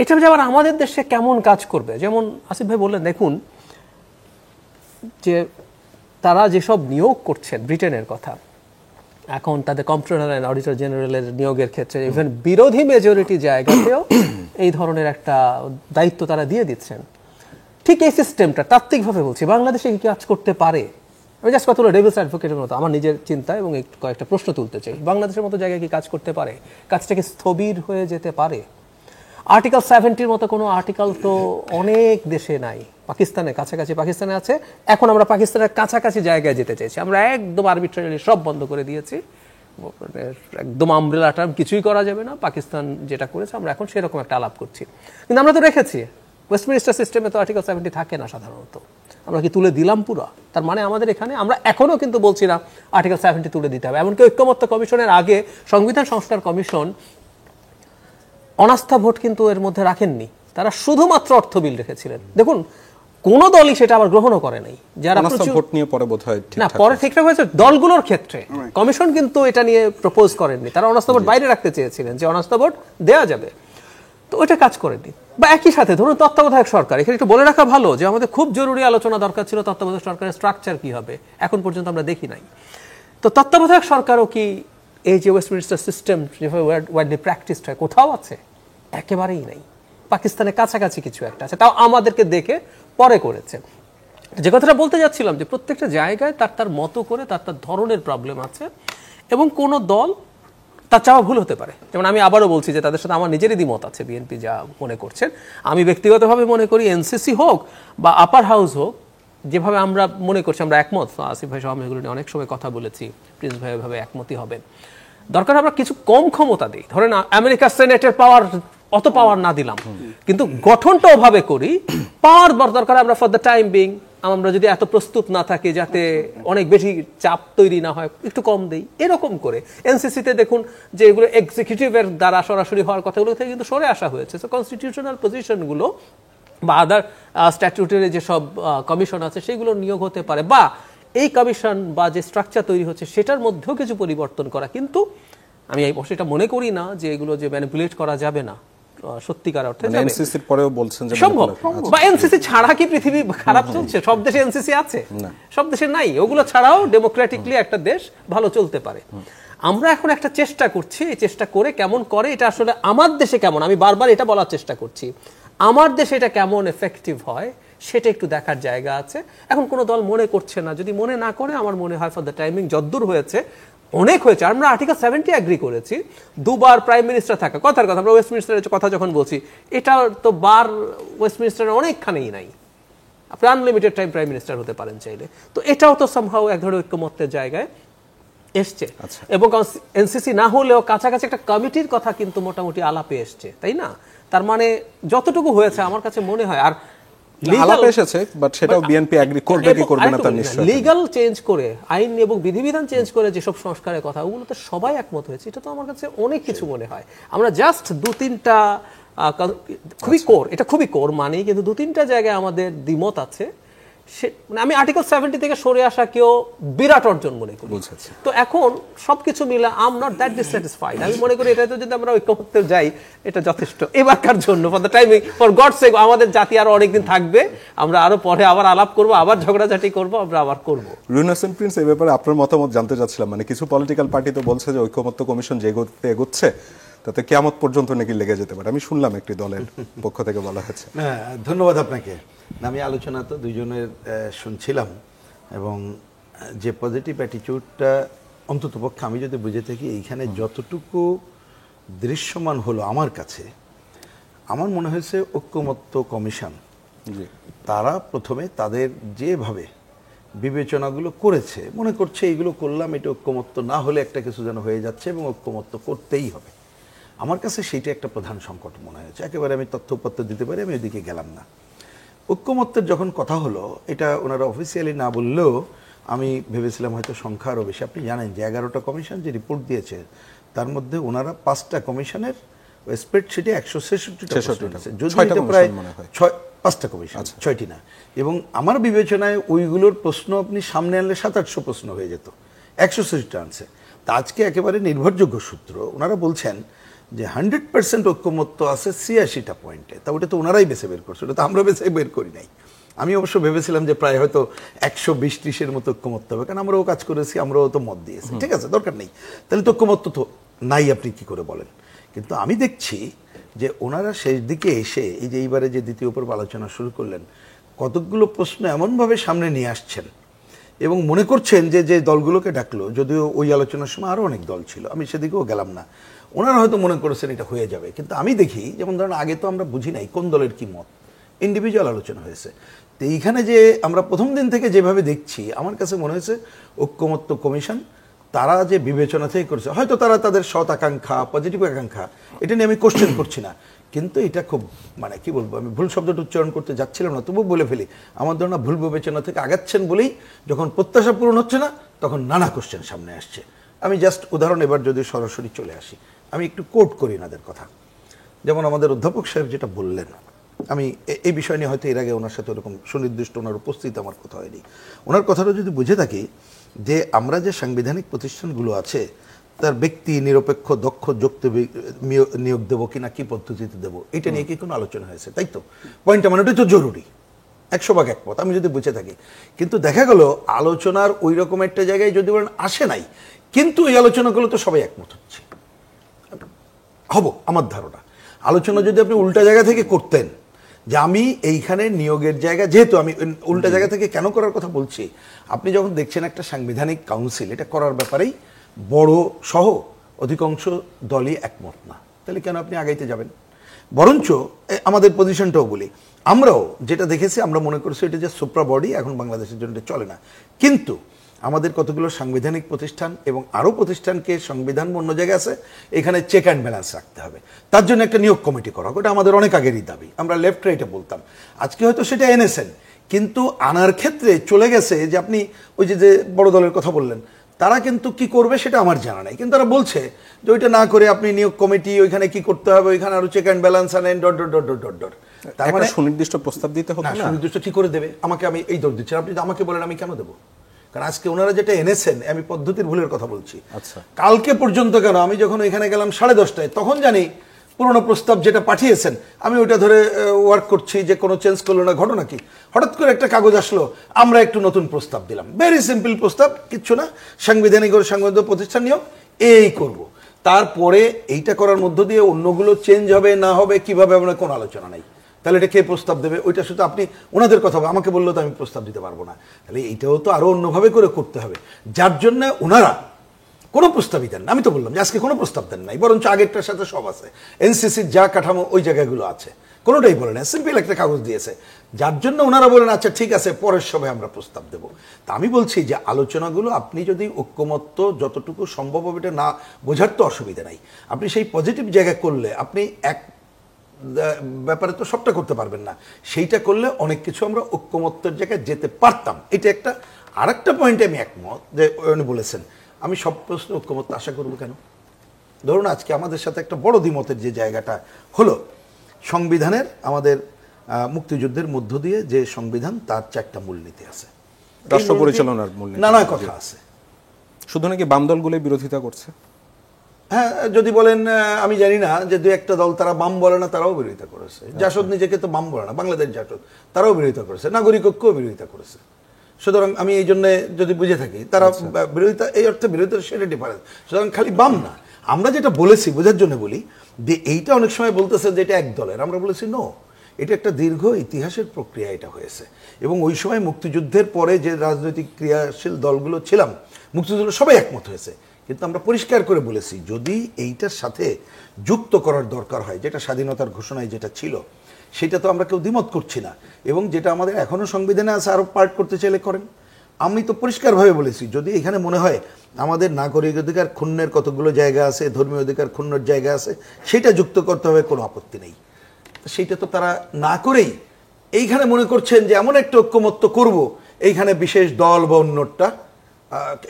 এটা যে আবার আমাদের দেশে কেমন কাজ করবে, যেমন আসিফ ভাই বললেন, দেখুন যে তারা যেসব নিয়োগ করছেন, ব্রিটেনের কথা, এখন তাদের কম্পট্রোলার অ্যান্ড অডিটর জেনারেলের নিয়োগের ক্ষেত্রে ইভেন বিরোধী মেজরিটি জায়গাতেও এই ধরনের একটা দায়িত্ব তারা দিয়ে দিচ্ছেন। ঠিক এই সিস্টেমটা তাত্ত্বিকভাবে বলছি বাংলাদেশে কি কাজ করতে পারে? আমি জাস্ট কতগুলো ডেভিলস অ্যাডভোকেটের মতো আমার নিজের চিন্তা এবং কয়েকটা প্রশ্ন তুলতে চাই। বাংলাদেশের মতো জায়গায় কি কাজ করতে পারে? কাজটা কি স্থবির হয়ে যেতে পারে? আর্টিকেল 70-র মতো কোনো আর্টিকেল তো অনেক দেশে নাই। পাকিস্তানের কাছাকাছি পাকিস্তানে আছে, এখন আমরা পাকিস্তানের কাছাকাছি জায়গায় যেতে চাইছি। আমরা একদম আরবিট্রারিলি সব বন্ধ করে দিয়েছি, একদম আমব্রেলা টার্ম, কিছুই করা যাবে না। পাকিস্তান যেটা করেছে আমরা এখন সেরকম একটা আলাপ করছি, কিন্তু আমরা তো রেখেছি। ওয়েস্টমিনিস্টার সিস্টেমে তো আর্টিকেল 70 থাকে না সাধারণত, আমরা কি তুলে দিলাম পুরো? তার মানে আমাদের এখানে আমরা এখনো কিন্তু বলছি না আর্টিকেল 70 তুলে দিতে হবে। এমনকি ঐক্যমত্য কমিশনের আগে সংবিধান সংস্কার কমিশন অনাস্থা ভোট কিন্তু এর মধ্যে রাখেননি, তারা শুধুমাত্র অর্থ বিল রেখেছিলেন। দেখুন কোন দলই সেটা আবার গ্রহণও করে নাই। যারা ভোট নিয়ে পরে বোধহয় না, পরে ঠিকঠাক হয়েছে দলগুলোর ক্ষেত্রে, কমিশন কিন্তু এটা নিয়ে প্রপোজ করেননি। তারা অনাস্থা ভোট বাইরে রাখতে চেয়েছিলেন, যে অনাস্থা ভোট দেওয়া যাবে, তো ওইটা কাজ করেনি। বা একই সাথে ধরুন তত্ত্বাবধায়ক সরকার, এখানে একটু বলে রাখা ভালো যে আমাদের খুব জরুরি আলোচনা দরকার ছিল তত্ত্বাবধায়ক সরকারের স্ট্রাকচার কি হবে, এখন পর্যন্ত আমরা দেখি নাই। তো তত্ত্বাবধায়ক সরকারও কি এই যে ওয়েস্টমিনিস্টার সিস্টেম যেভাবে ওয়াইডলি প্র্যাকটিসড হয় কোথাও আছে? একেবারেই নাই। পাকিস্তানের কাছাকাছি কিছু একটা আছে, তাও আমাদেরকে দেখে পরে করেছে। যে কথাটা বলতে যাচ্ছিলাম যে প্রত্যেকটা জায়গায় তার তার মতো করে তার তার ধরনের প্রবলেম আছে এবং কোনো দল তার চাওয়া ভুল হতে পারে। যেমন আমি আবারও বলছি যে তাদের সাথে আমার নিজেরই দ্বিমত আছে, বিএনপি যা মনে করছেন। আমি ব্যক্তিগতভাবে মনে করি এনসিসি হোক বা আপার হাউস হোক, যেভাবে আমরা মনে করছি আমরা একমত, আসিফ ভাই সহ আমি এগুলো নিয়ে অনেক সময় কথা বলেছি, প্রিন্স ভাই এভাবে একমতই হবেন। দরকার আমরা কিছু কম ক্ষমতা দিই, ধরেন আমেরিকা সেনেটের পাওয়ার অত পাওয়ার না দিলাম, কিন্তু গঠনটা ওভাবে করি, পাওয়ার দরকার আমরা ফর দ্য টাইম বিং আমরা যদি এত প্রস্তুত না থাকি যাতে অনেক বেশি চাপ তৈরি না হয় একটু কম দেই, এরকম করে। এনসিসিতে দেখুন যে এগুলো এক্সিকিউটিভের দ্বারা সরাসরি হওয়ার কথাগুলো থেকে কিন্তু সরে আসা হয়েছে। সো কনস্টিটিউশনাল পজিশনগুলো বা আদার স্ট্যাটিউটারি যেসব কমিশন আছে সেগুলো নিয়োগ হতে পারে, বা এই কমিশন বা যে স্ট্রাকচার তৈরি হচ্ছে সেটার মধ্যেও কিছু পরিবর্তন করা। কিন্তু আমি সেটা মনে করি না যে এগুলো যে ম্যানিপুলেট করা যাবে না, সত্যিকার অর্থে এনসিসির পরেও বলছেন যে সম্ভব। বা এনসিসি ছাড়া কি পৃথিবী খারাপ চলছে? সব দেশে এনসিসি আছে? সব দেশে নাই। ওগুলো ছাড়াও ডেমোক্রেটিকলি একটা দেশ ভালো চলতে পারে। আমরা এখন একটা চেষ্টা করছি, এই চেষ্টা করে কেমন করে এটা আসলে আমার দেশে কেমন, আমি বারবার এটা বলার চেষ্টা করছি, আমার দেশে এটা কেমন এফেক্টিভ হয় সেটা একটু দেখার জায়গা আছে। এখন কোনো দল মনে করছে না, যদি মনে না করে আমার মনে হয় ফর দ্য টাইমিং যদ্দূর হয়েছে অনেক হয়েছে। আমরা আর্টিকেল 70 এগ্রি করেছি, দুবার প্রাইম মিনিস্টার থাকা, কথার কথা আমরা ওয়েস্টমিনিস্টারের কথা যখন বলছি, এটা তো বার ওয়েস্টমিনিস্টারের অনেকখানেই নাই। আপনি আনলিমিটেড টাইম প্রাইম মিনিস্টার হতে পারেন চাইলে। তো এটাও তো সামহাও এক ধরনের ঐক্যমত্যের জায়গায় এসছে। এবং এনসিসি না হলেও কাছাকাছি একটা কমিটির কথা কিন্তু মোটামুটি আলাপে এসছে, তাই না? তার মানে যতটুকু হয়েছে আমার কাছে মনে হয়, আর আলাপ এসেছে, বাট সেটাও বিএনপি এগ্রি করবে কি করবে না তার নিশ্চয়ই লিগ্যাল চেঞ্জ করে, আইন এবং বিধিবিধান চেঞ্জ করে যেসব সংস্কারের কথা, ওগুলোতে সবাই একমত হয়েছে। এটা তো আমার কাছে অনেক কিছু মনে হয়। আমরা জাস্ট 2-3টা খুবই কোর, এটা খুবই কোর মানেই, কিন্তু 2-3টা জায়গায় আমাদের দ্বিমত আছে। মানে আমি আর্টিকেল 70 থেকে সরে আসা কেউ বিরাট অর্জন মনে করি। তো এখন সবকিছু মিলে I am not that dissatisfied. আমি মনে করি এটাতে যদি আমরা ঐক্যমত্যে যাই এটা যথেষ্ট এবারকার জন্য, for the timing, for God sake. আমাদের জাতি আরো অনেকদিন থাকবে, আমরা আরো পরে আবার আলাপ করব, আবার ঝগড়াঝাটি করব, আমরা আবার করব। রুনাসেন প্রিন্স, এই ব্যাপারে আপনার মতামত জানতে চাচ্ছিলাম। মানে কিছু পলিটিক্যাল পার্টি তো বলছে যে ঐক্যমত্য কমিশন যে এগোচ্ছে তাতে কিয়ামত পর্যন্ত নাকি লেগে যেতে পারে। আমি শুনলাম একটি দলের পক্ষ থেকে বলা হয়েছে। ধন্যবাদ আপনাকে। আমি আলোচনা তো দুইজনের শুনছিলাম, এবং যে পজিটিভ অ্যাটিটিউডটা অন্তত পক্ষে আমি যদি বুঝে থাকি এইখানে যতটুকু দৃশ্যমান হলো আমার কাছে, আমার মনে হয়েছে ঐক্যমত্য কমিশন তারা প্রথমে তাদের যেভাবে বিবেচনাগুলো করেছে, মনে করছে এইগুলো করলাম, এটা ঐক্যমত্য না হলে একটা কিছু যেন হয়ে যাচ্ছে এবং ঐক্যমত্য করতেই হবে। আমার কাছে সেইটা একটা প্রধান সংকট মনে হয়েছে। একেবারে আমি তথ্যপত্র দিতে পারি, আমি ওইদিকে গেলাম না। ঐক্যমত্যের যখন কথা হলো, এটা ওনারা অফিসিয়ালি না বললেও আমি ভেবেছিলাম হয়তো সংখ্যা আরও বেশি। আপনি জানেন যে 11টা কমিশন যে রিপোর্ট দিয়েছে তার মধ্যে ওনারা 5টা কমিশনের স্প্রেডশিটে 166টা আছে, যদি এটা প্রায় 5টা কমিশন, 6টি না। এবং আমার বিবেচনায় ওইগুলোর প্রশ্ন আপনি সামনে আনলে 700-800 প্রশ্ন হয়ে যেত, 166টা আনছে। তা আজকে একেবারে নির্ভরযোগ্য সূত্র ওনারা বলছেন যে 100% ঐক্যমত্য আছে 86টা পয়েন্টে। তা ওটা তো ওনারাই বেছে বের করছে, ওটা তো আমরা বেছে বের করি নাই। আমি অবশ্য ভেবেছিলাম যে প্রায় হয়তো 120-30-এর মতো ঐক্যমত্য হবে, কারণ আমরাও কাজ করেছি, আমরাও তো মত দিয়েছি। ঠিক আছে, দরকার নেই, তাহলে তো ঐক্যমত্য তো নাই, আপনি কি করে বলেন? কিন্তু আমি দেখছি যে ওনারা শেষ দিকে এসে এই যে এইবারে যে দ্বিতীয় পর্ব আলোচনা শুরু করলেন, কতকগুলো প্রশ্ন এমনভাবে সামনে নিয়ে আসছেন এবং মনে করছেন যে যে দলগুলোকে ডাকলো, যদিও ওই আলোচনার সময় আরও অনেক দল ছিল, আমি সেদিকেও গেলাম না, ওনারা হয়তো মনে করেছেন এটা হয়ে যাবে। কিন্তু আমি দেখি, যেমন ধরেন আগে তো আমরা বুঝি নাই কোন দলের কি মত, ইন্ডিভিজুয়াল আলোচনা হয়েছে। তো এইখানে যে আমরা প্রথম দিন থেকে যেভাবে দেখছি, আমার কাছে মনে হয়েছে ঐক্যমত্য কমিশন তারা যে বিবেচনা থেকে করেছে, হয়তো তারা তাদের সৎ আকাঙ্ক্ষা, পজিটিভ আকাঙ্ক্ষা, এটা নিয়ে আমি কোশ্চেন করছি না, কিন্তু এটা খুব মানে কি বলবো, আমি ভুল শব্দটা উচ্চারণ করতে যাচ্ছিলাম না, তবুও বলে ফেলি, আমার ধারণা ভুল বিবেচনা থেকে আগাচ্ছেন বলেই যখন প্রত্যাশা পূরণ হচ্ছে না তখন নানা কোশ্চেন সামনে আসছে। আমি জাস্ট উদাহরণ এবার যদি সরাসরি চলে আসি, আমি একটু কোট করি এনাদের কথা। যেমন আমাদের অধ্যাপক সাহেব যেটা বললেন, আমি এই বিষয় নিয়ে হয়তো এর আগে ওনার সাথে ওরকম সুনির্দিষ্ট ওনার উপস্থিত আমার কথা হয়নি। ওনার কথাটা যদি বুঝে থাকি, যে আমরা যে সাংবিধানিক প্রতিষ্ঠানগুলো আছে তার ব্যক্তি নিরপেক্ষ দক্ষ যোগ্য নিয়োগ দেবো কিনা, কি পদ্ধতিতে দেবো, এটা নিয়ে কি কোনো আলোচনা হয়েছে? তাই তো পয়েন্টটা, মানে ওটাই তো জরুরি, 100 ভাগ একমত আমি যদি বুঝে থাকি। কিন্তু দেখা গেল আলোচনার ওই রকম একটা জায়গায় যদি বলেন আসে নাই, কিন্তু এই আলোচনাগুলো তো সবাই একমত হচ্ছে হব। আমার ধারণা আলোচনা যদি আপনি উল্টা জায়গা থেকে করতেন, যে আমি এইখানে নিয়োগের জায়গা, যেহেতু আমি উল্টা জায়গা থেকে কেন করার কথা বলছি, আপনি যখন দেখছেন একটা সাংবিধানিক কাউন্সিল এটা করার ব্যাপারেই বড় সহ অধিকাংশ দলই একমত না, তাহলে কেন আপনি আগাইতে যাবেন? বরঞ্চ আমাদের পজিশনটাও বলি, আমরাও যেটা দেখেছি, আমরা মনে করছি এটা যে সুপ্রা বডি, এখন বাংলাদেশের জন্য চলে না, কিন্তু আমাদের কতগুলো সাংবিধানিক প্রতিষ্ঠান এবং আরও প্রতিষ্ঠানকে সংবিধান অন্য জায়গায় আছে, এখানে চেক অ্যান্ড ব্যালেন্স রাখতে হবে, তার জন্য একটা নিয়োগ কমিটি করা, ওটা আমাদের অনেক আগেরই দাবি, আমরা লেফট রাইটে বলতাম, আজকে হয়তো সেটা এনেছেন, কিন্তু আনার ক্ষেত্রে চলে গেছে যে আপনি ওই যে বড় দলের কথা বললেন, তারা কিন্তু কি করবে সেটা আমার জানা নাই, কিন্তু তারা বলছে যে ওইটা না করে আপনি নিয়োগ কমিটি ওইখানে কি করতে হবে, ওইখানে আরো চেক অ্যান্ড ব্যালেন্স আনেন dot dot dot dot dot dot. তার একটা মানে সুনির্দিষ্ট প্রস্তাব দিতে হবে না? সুনির্দিষ্ট কি করে দেবে আমাকে? আমি এই দর দিচ্ছি, আপনি যদি আমাকে বলেন আমি কেন দেবো? কারণ আজকে ওনারা যেটা এনেছেন, আমি পদ্ধতির ভুলের কথা বলছি। আচ্ছা। কালকে পর্যন্ত কেন, আমি যখন এখানে গেলাম 10:30টায়, তখন জানি পুরোনো প্রস্তাব যেটা পাঠিয়েছেন আমি ওইটা ধরে ওয়ার্ক করছি, যে কোনো চেঞ্জ করলো না, ঘটনা কি? হঠাৎ করে একটা কাগজ আসলো, আমরা একটু নতুন প্রস্তাব দিলাম, ভেরি সিম্পল প্রস্তাব, কিচ্ছু না, সাংবিধানিক ও সাংবিধানিক প্রতিষ্ঠান নিয়োগ এই করব। তারপরে এইটা করার মধ্য দিয়ে অন্যগুলো চেঞ্জ হবে না হবে কিভাবে, আমরা কোনো আলোচনা নাই। তাহলে এটা কে প্রস্তাব দেবে? ওইটা শুধু আপনি ওনাদের কথা হবে, আমাকে বললেও তো আমি প্রস্তাব দিতে পারবো না। তাহলে এইটাও তো আরো অন্যভাবে করে করতে হবে, যার জন্য ওনারা কোনো প্রস্তাবই দেন না। আমি তো বললাম যে আজকে কোনো প্রস্তাব দেন নাই, বরঞ্চ আগেরটার সাথে সব আছে, এনসিসির যা কাঠামো ওই জায়গাগুলো আছে, কোনোটাই বলে না, সিম্পল একটা কাগজ দিয়েছে, যার জন্য ওনারা বলেন আচ্ছা ঠিক আছে পরের সভায় আমরা প্রস্তাব দেব। তা আমি বলছি যে আলোচনাগুলো আপনি যদি ঐক্যমত্য যতটুকু সম্ভব হবে, এটা না বোঝার তো অসুবিধা নাই, আপনি সেই পজিটিভ জায়গায় করলে আপনি এক ব্যাপারে তো সবটা করতে পারবেন না, সেইটা করলে অনেক কিছু আমরা ঐক্যমত্যের জায়গায় যেতে পারতাম। এটা একটা। আর একটা পয়েন্টে আমি একমত, যে উনি বলেছেন আমি সব প্রশ্নে ঐক্যমত্য আশা করবো কেন? ধরুন আজকে আমাদের সাথে একটা বড় দ্বিমতের যে জায়গাটা হলো, সংবিধানের আমাদের মুক্তিযুদ্ধের মধ্য দিয়ে যে সংবিধান, তার 4টা মূলনীতি আছে, রাষ্ট্র পরিচালনার মূলনীতি নানা কথা আছে। শুধু নাকি বাম দলগুলোই বিরোধিতা করছে? হ্যাঁ, যদি বলেন আমি জানি না, যে দু একটা দল তারা বাম বলে না, তারাও বিরোধিতা করেছে। জাসদ নিজেকে তো বাম বলে না, বাংলাদেশ জাসদ, তারাও বিরোধিতা করেছে, নাগরিক ঐক্যও বিরোধিতা করেছে। সুতরাং আমি এই জন্য যদি বুঝে থাকি তারা বিরোধিতা, এই অর্থে বিরোধিতা সেটা ডিফারেন্স। সুতরাং খালি বাম না, আমরা যেটা বলেছি বোঝার জন্য বলি যে এইটা অনেক সময় বলতেছে যে এটা এক দলের, আমরা বলেছি নো, এটা একটা দীর্ঘ ইতিহাসের প্রক্রিয়া এটা হয়েছে। এবং ওই সময় মুক্তিযুদ্ধের পরে যে রাজনৈতিক ক্রিয়াশীল দলগুলো ছিলাম, মুক্তিযুদ্ধ সবাই একমত হয়েছে, কিন্তু আমরা পরিষ্কার করে বলেছি যদি এইটার সাথে যুক্ত করার দরকার হয়, যেটা স্বাধীনতার ঘোষণায় যেটা ছিল, সেটা তো আমরা কেউ দ্বিমত করছি না, এবং যেটা আমাদের এখনো সংবিধানে আছে, আরো পার্ট করতে চাইলে করেন। আমি তো পরিষ্কারভাবে বলেছি যদি এখানে মনে হয় আমাদের নাগরিক অধিকার ক্ষুণ্ণের কতগুলো জায়গা আছে, ধর্মীয় অধিকার ক্ষুণ্ণের জায়গা আছে, সেটা যুক্ত করতে হবে, কোনো আপত্তি নেই। সেইটা তো তারা না করেই এইখানে মনে করছেন যে এমন একটা ঐক্যমত্য করব, এইখানে বিশেষ দল বা অন্যটা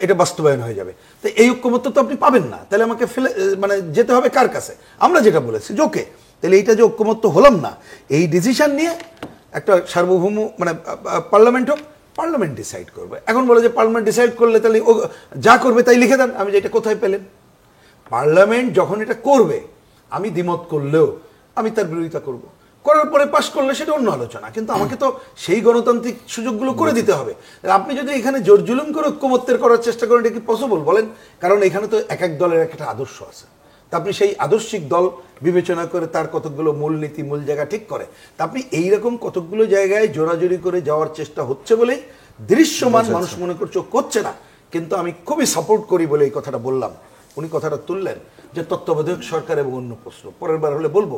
এটা বাস্তবায়ন হয়ে যাবে। তো এই ঐক্যমত্য তো আপনি পাবেন না, তাহলে আমাকে ফেলে মানে যেতে হবে কার কাছে? আমরা যেটা বলেছি জোকে, তাহলে এইটা যে ঐক্যমত্য হলাম না, এই ডিসিশন নিয়ে একটা সার্বভৌম মানে পার্লামেন্ট হোক, পার্লামেন্ট ডিসাইড করবে। এখন বলে যে পার্লামেন্ট ডিসাইড করলে তাহলে ও যা করবে তাই লিখে দেন, আমি যে এটা কোথায় পেলেন? পার্লামেন্ট যখন এটা করবে, আমি দ্বিমত করলেও আমি তার বিরোধিতা করব, করার পরে পাশ করলে সেটা অন্য আলোচনা, কিন্তু আমাকে তো সেই গণতান্ত্রিক সুযোগগুলো করে দিতে হবে। আপনি যদি এখানে জোর জুলুম করে ঐক্যমত্যের করার চেষ্টা করেন, এটা কি পসিবল বলেন? কারণ এখানে তো এক এক দলের একটা আদর্শ আছে, তা আপনি সেই আদর্শিক দল বিবেচনা করে তার কতকগুলো মূলনীতি মূল জায়গা ঠিক করে, তা আপনি এইরকম কতকগুলো জায়গায় জোরাজোরি করে যাওয়ার চেষ্টা হচ্ছে বলেই দৃশ্যমান মানুষ মনে করছে করছে না। কিন্তু আমি খুবই সাপোর্ট করি বলে এই কথাটা বললাম। উনি কথাটা তুললেন যে তত্ত্বাবধায়ক সরকার এবং অন্য প্রশ্ন, পরের বার হলে বলবো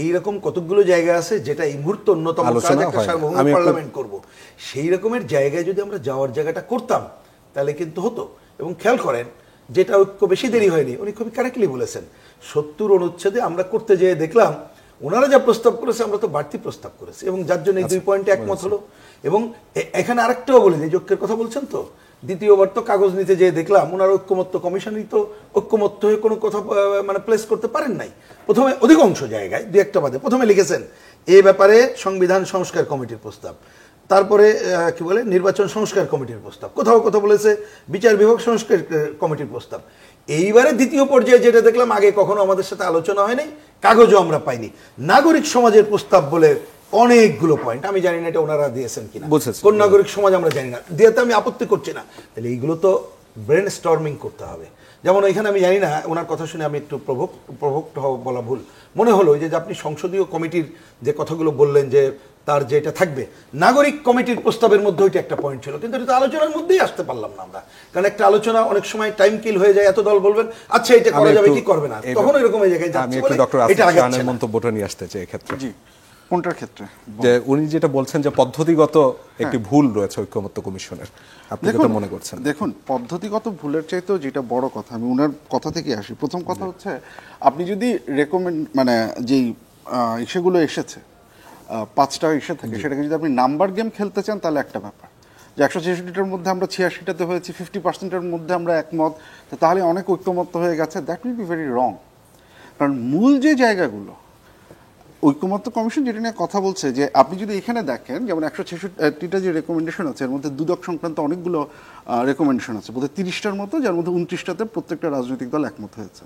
এইরকম কতগুলো জায়গা আছে যেটা এই মুহূর্তে অন্যতম কাজ, একটা সার্বভৌম পার্লামেন্ট করবো, সেই রকমের জায়গায় যদি আমরা যাওয়ার জায়গাটা করতাম তাহলে কিন্তু হতো। এবং খেয়াল করেন যেটা ঐক্য বেশি দেরি হয়নি, উনি খুবই কারেক্টলি বলেছেন, 70 অনুচ্ছেদে আমরা করতে যেয়ে দেখলাম ওনারা যা প্রস্তাব করেছে আমরা তো বাড়তি প্রস্তাব করেছি, এবং যার জন্য এই 2 পয়েন্টে একমত হলো। এবং এখানে আরেকটাও বলি যে ঐক্যের কথা বলছেন তো, দ্বিতীয়বার তো কাগজ নিতে যেয়ে দেখলাম ওনারা ঐক্যমত্য কমিশনই তো ঐক্যমত্য হয়ে কোনো কথা মানে প্লেস করতে পারেন নাই। প্রথমে অধিকাংশ জায়গায় 2-1টা বাদে প্রথমে লিখেছেন এ ব্যাপারে সংবিধান সংস্কার কমিটির প্রস্তাব, তারপরে কি বলে নির্বাচন সংস্কার কমিটির প্রস্তাব, কোথাও কথা বলেছে বিচার বিভাগ সংস্কার কমিটির প্রস্তাব। এইবারে দ্বিতীয় পর্যায়ে যেটা দেখলাম, আগে কখনো আমাদের সাথে আলোচনা হয়নি, কাগজও আমরা পাইনি, নাগরিক সমাজের প্রস্তাব বলে অনেকগুলো পয়েন্ট, আমি জানি না এটা ওনারা দিয়েছেন কিনা, কোন নাগরিক সমাজ আমরা জানি না, দিয়েতে আমি আপত্তি করছি না। তাহলে এইগুলো তো ব্রেন স্টর্মিং করতে হবে। যেমন এখানে আমি জানি না, ওনার কথা শুনে আমি একটু প্রভোক্ট হওয়া বলা ভুল মনে হলো, যে আপনি সংসদীয় কমিটির যে কথাগুলো বললেন যে তার যেটা থাকবে নাগরিক কমিটির প্রস্তাবের মধ্যে ওইটা একটা পয়েন্ট ছিল, কিন্তু এটা আলোচনার মধ্যেই আসতে পারলাম না আমরা, কারণ একটা আলোচনা অনেক সময় টাইম কিল হয়ে যায়, এত দল বলবেন আচ্ছা এটা করা যাবে কি করবে না, তখন এরকম এই জায়গায় যাচ্ছে বলে এটা আগে আছে মন্তব্যটা নিয়ে আসতে চাই ক্ষেত্রে। জি, কোনটার ক্ষেত্রে? যে উনি যেটা বলছেন যে পদ্ধতিগত একটি ভুল রয়েছে ঐক্যমত্য কমিশনের, আপনি যেটা মনে করছেন? দেখুন, পদ্ধতিগত ভুলের চাইতেও যেটা বড় কথা, আমি ওনার কথা থেকে আসি। প্রথম কথা হচ্ছে, আপনি যদি রেকমেন্ড মানে যেই সেগুলো এসেছে, 5টা এসে থাকে, সেটাকে যদি আপনি নাম্বার গেম খেলতে চান তাহলে একটা ব্যাপার, যে 166টার মধ্যে আমরা 86টাতে হয়েছি, 50%-এর মধ্যে আমরা একমত, তো তাহলে অনেক ঐক্যমত্য হয়ে গেছে, that will be very wrong. কারণ মূল যে জায়গাগুলো ঐক্যমত্য কমিশন যেটা নিয়ে কথা বলছে, যে আপনি যদি এখানে দেখেন যেমন 166টা যে রেকমেন্ডেশন আছে এর মধ্যে দুদক সংক্রান্ত অনেকগুলো রেকমেন্ডেশন আছে, বোধহয় 30টার মতো, যার মধ্যে 29টাতে প্রত্যেকটা রাজনৈতিক দল একমত হয়েছে।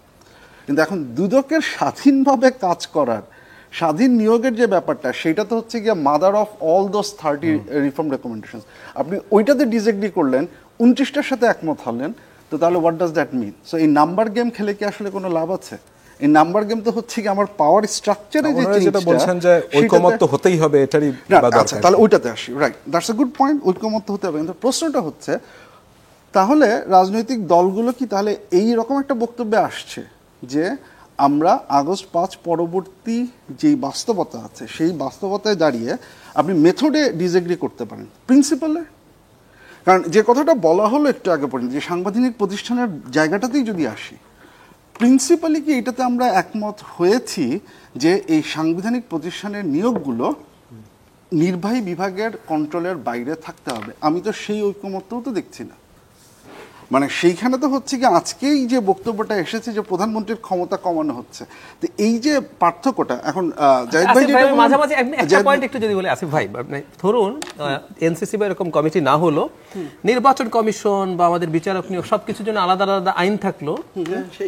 কিন্তু এখন দুদকের স্বাধীনভাবে কাজ করার, স্বাধীন নিয়োগের যে ব্যাপারটা, সেটা তো হচ্ছে গিয়ে mother of all those 30 reform recommendation. আপনি ওইটাতে ডিসএগ্রি করলেন, 29টার সাথে একমত হলেন, তো তাহলে what does that mean? So এই নাম্বার গেম খেলে কি আসলে কোনো লাভ আছে? এই নাম্বার গেম তো হচ্ছে কি আমার পাওয়ার স্ট্রাকচারে যে যেটা বলছেন যে ঐকমত্য হতেই হবে, এটারই আচ্ছা, তাহলে ওইটাতে আসি, right, that's a good point, ঐকমত্য হতে হবে। কিন্তু প্রশ্নটা হচ্ছে তাহলে রাজনৈতিক দলগুলো কি তাহলে এই রকম একটা বক্তব্যে আসছে যে আমরা আগস্ট 5 পরবর্তী যেই বাস্তবতা আছে সেই বাস্তবতায় দাঁড়িয়ে আপনি মেথডে ডিসএগ্রি করতে পারেন, প্রিন্সিপালে? কারণ যে কথাটা বলা হলো একটু আগে পর্যন্ত, যে সাংবিধানিক প্রতিষ্ঠানের জায়গাটাতেই যদি আসি, প্রিন্সিপালি কি এটাতে আমরা একমত হয়েছি যে এই সাংবিধানিক প্রতিষ্ঠানের নিয়োগগুলো নির্বাহী বিভাগের কন্ট্রোলের বাইরে থাকতে হবে? আমি তো সেই ঐকমত্যও তো দেখছি না। মানে সেইখানে তো হচ্ছে কি আজকেই যে বক্তব্যটা এসেছে যে প্রধানমন্ত্রীর ক্ষমতা কমানো হচ্ছে, তো এই যে পার্থক্যটা এখন জাহিদ ভাই যেটা বললেন, মাঝামাঝি একটা পয়েন্ট একটু যদি বলে আসিফ ভাই, ধরুন এনসিসি বা এরকম কমিটি না হলো, নির্বাচন কমিশন বা আমাদের বিচারক নিয়োগ সবকিছুর জন্য আলাদা আলাদা আইন থাকলো,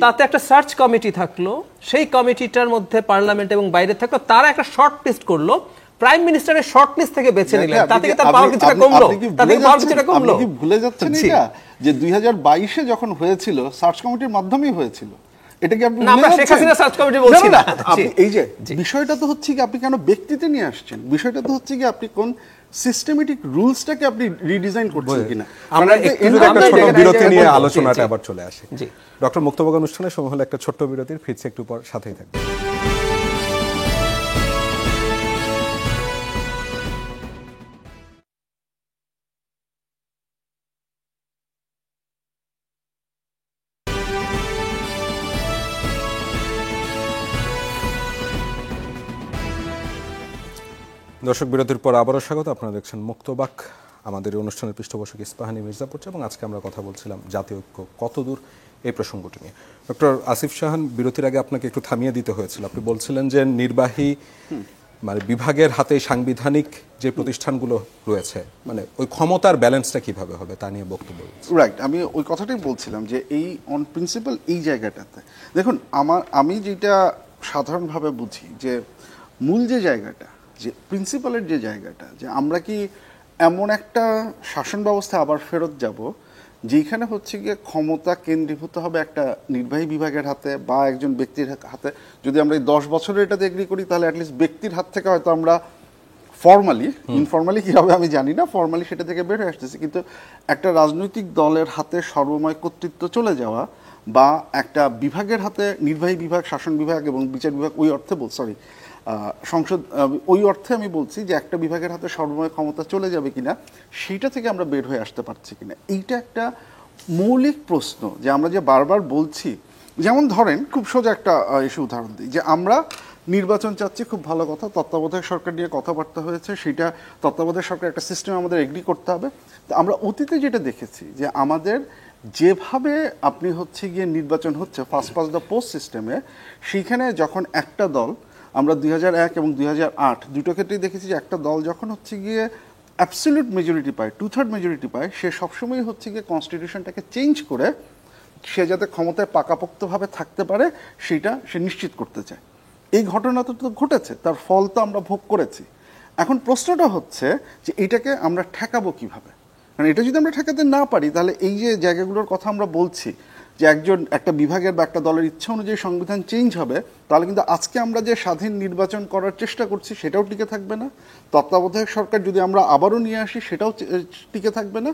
তাতে একটা সার্চ কমিটি থাকলো, সেই কমিটিটার মধ্যে পার্লামেন্ট এবং বাইরে থাকলো, তারা একটা শর্ট লিস্ট করলো, প্রাইম মিনিস্টারের শর্ট লিস্ট থেকে বেছে নিলেন, তাতে কি তার পাওয়ার কিছুটা কমলো? তাতে কি পাওয়ার কিছুটা কমলো? আপনি কি ভুলে যাচ্ছেন এটা যে 2022-এ যখন হয়েছিল সার্চ কমিটির মাধ্যমেই হয়েছিল? এটা কি আপনি না, আমরা শেখ হাসিনা সার্চ কমিটি বলছি না। আপনি এই যে বিষয়টা তো হচ্ছে কি আপনি কেন ব্যক্তিতে নিয়ে আসছেন, বিষয়টা তো হচ্ছে কি আপনি কোন সিস্টেমেটিক রুলসটাকে আপনি রিডিজাইন করছেন কিনা। আমরা একটু একটা ছোট বিরতি নিয়ে আলোচনাটা আবার চলে আসি। ডক্টর মুক্তবাগ অনুষ্ঠানের সময় হলো একটা ছোট্ট বিরতির, ফিরছে একটু পর, সাথেই থাকবে। দর্শক, বিরতির পর আবারও স্বাগত। আপনারা দেখছেন মুক্তবাক। আমাদের এই অনুষ্ঠানের পৃষ্ঠপোষক ইস্পাহানী মির্জাপুর, এবং আজকে আমরা কথা বলছিলাম জাতীয় ঐক্য কতদূর এই প্রসঙ্গটি নিয়ে। ডক্টর আসিফ জাহান, বিরতির আগে আপনাকে একটু থামিয়ে দিতে হয়েছিল। আপনি বলছিলেন যে নির্বাহী মানে বিভাগের হাতে সাংবিধানিক যে প্রতিষ্ঠানগুলো রয়েছে, মানে ওই ক্ষমতার ব্যালেন্সটা কিভাবে হবে তা নিয়ে বক্তব্য। রাইট, আমি ওই কথাটাই বলছিলাম যে এই অন প্রিন্সিপাল এই জায়গাটাতে দেখুন, আমি যেটা সাধারণভাবে বুঝি যে মূল যে জায়গাটা, যে প্রিন্সিপালের যে জায়গাটা, যে আমরা কি এমন একটা শাসন ব্যবস্থা আবার ফেরত যাব যেখানে হচ্ছে গিয়ে ক্ষমতা কেন্দ্রীভূত হবে একটা নির্বাহী বিভাগের হাতে বা একজন ব্যক্তির হাতে? যদি আমরা এই 10 বছরের এটাতে এগ্রি করি, তাহলে অ্যাটলিস্ট ব্যক্তির হাত থেকে হয়তো আমরা ফর্মালি, ইনফর্মালি কী হবে আমি জানি না, ফর্মালি সেটা থেকে বের হয়ে আসতেছি। কিন্তু একটা রাজনৈতিক দলের হাতে সর্বময় কর্তৃত্ব চলে যাওয়া, বা একটা বিভাগের হাতে, নির্বাহী বিভাগ, শাসন বিভাগ এবং বিচার বিভাগ, ওই অর্থে সংসদ, ওই অর্থে আমি বলছি যে একটা বিভাগের হাতে সর্বময় ক্ষমতা চলে যাবে কিনা, সেইটা থেকে আমরা বের হয়ে আসতে পারছি কিনা, এইটা একটা মৌলিক প্রশ্ন। যে আমরা যে বারবার বলছি, যেমন ধরেন খুব সোজা একটা ইস্যু উদাহরণ দিই, যে আমরা নির্বাচন চাচ্ছি, খুব ভালো কথা, তত্ত্বাবধায়ক সরকার নিয়ে কথাবার্তা হয়েছে, সেটা তত্ত্বাবধায়ক সরকার একটা সিস্টেম আমাদের এগ্রি করতে হবে। তো আমরা অতীতে যেটা দেখেছি যে আমাদের যেভাবে আপনি হচ্ছে গিয়ে নির্বাচন হচ্ছে ফার্স্ট পাস দ্য পোস্ট সিস্টেমে, সেইখানে যখন একটা দল, আমরা 2001 এবং 2008 দুটো ক্ষেত্রেই দেখেছি যে একটা দল যখন হচ্ছে গিয়ে অ্যাবসলিউট মেজরিটি পায়, 2/3 মেজরিটি পায়, সে সবসময় হচ্ছে গিয়ে কনস্টিটিউশনটাকে চেঞ্জ করে সে যাতে ক্ষমতায় পাকাপোক্তভাবে থাকতে পারে সেটা সে নিশ্চিত করতে চায়। এই ঘটনা তো ঘটেছে, তার ফল তো আমরা ভোগ করেছি। এখন প্রশ্নটা হচ্ছে যে এটাকে আমরা ঠেকাবো কিভাবে? কারণ এটা যদি আমরা ঠেকাতে না পারি, তাহলে এই যে জায়গাগুলোর কথা আমরা বলছি যে একটা বিভাগের বা একটা দলের ইচ্ছা অনুযায়ী সংবিধান চেঞ্জ হবে, তাহলে কিন্তু আজকে আমরা যে স্বাধীন নির্বাচন করার চেষ্টা করছি সেটাও টিকে থাকবে না। তত্ত্বাবধায়ক সরকার যদি আমরা আবারও নিয়ে আসি সেটাও টিকে থাকবে না।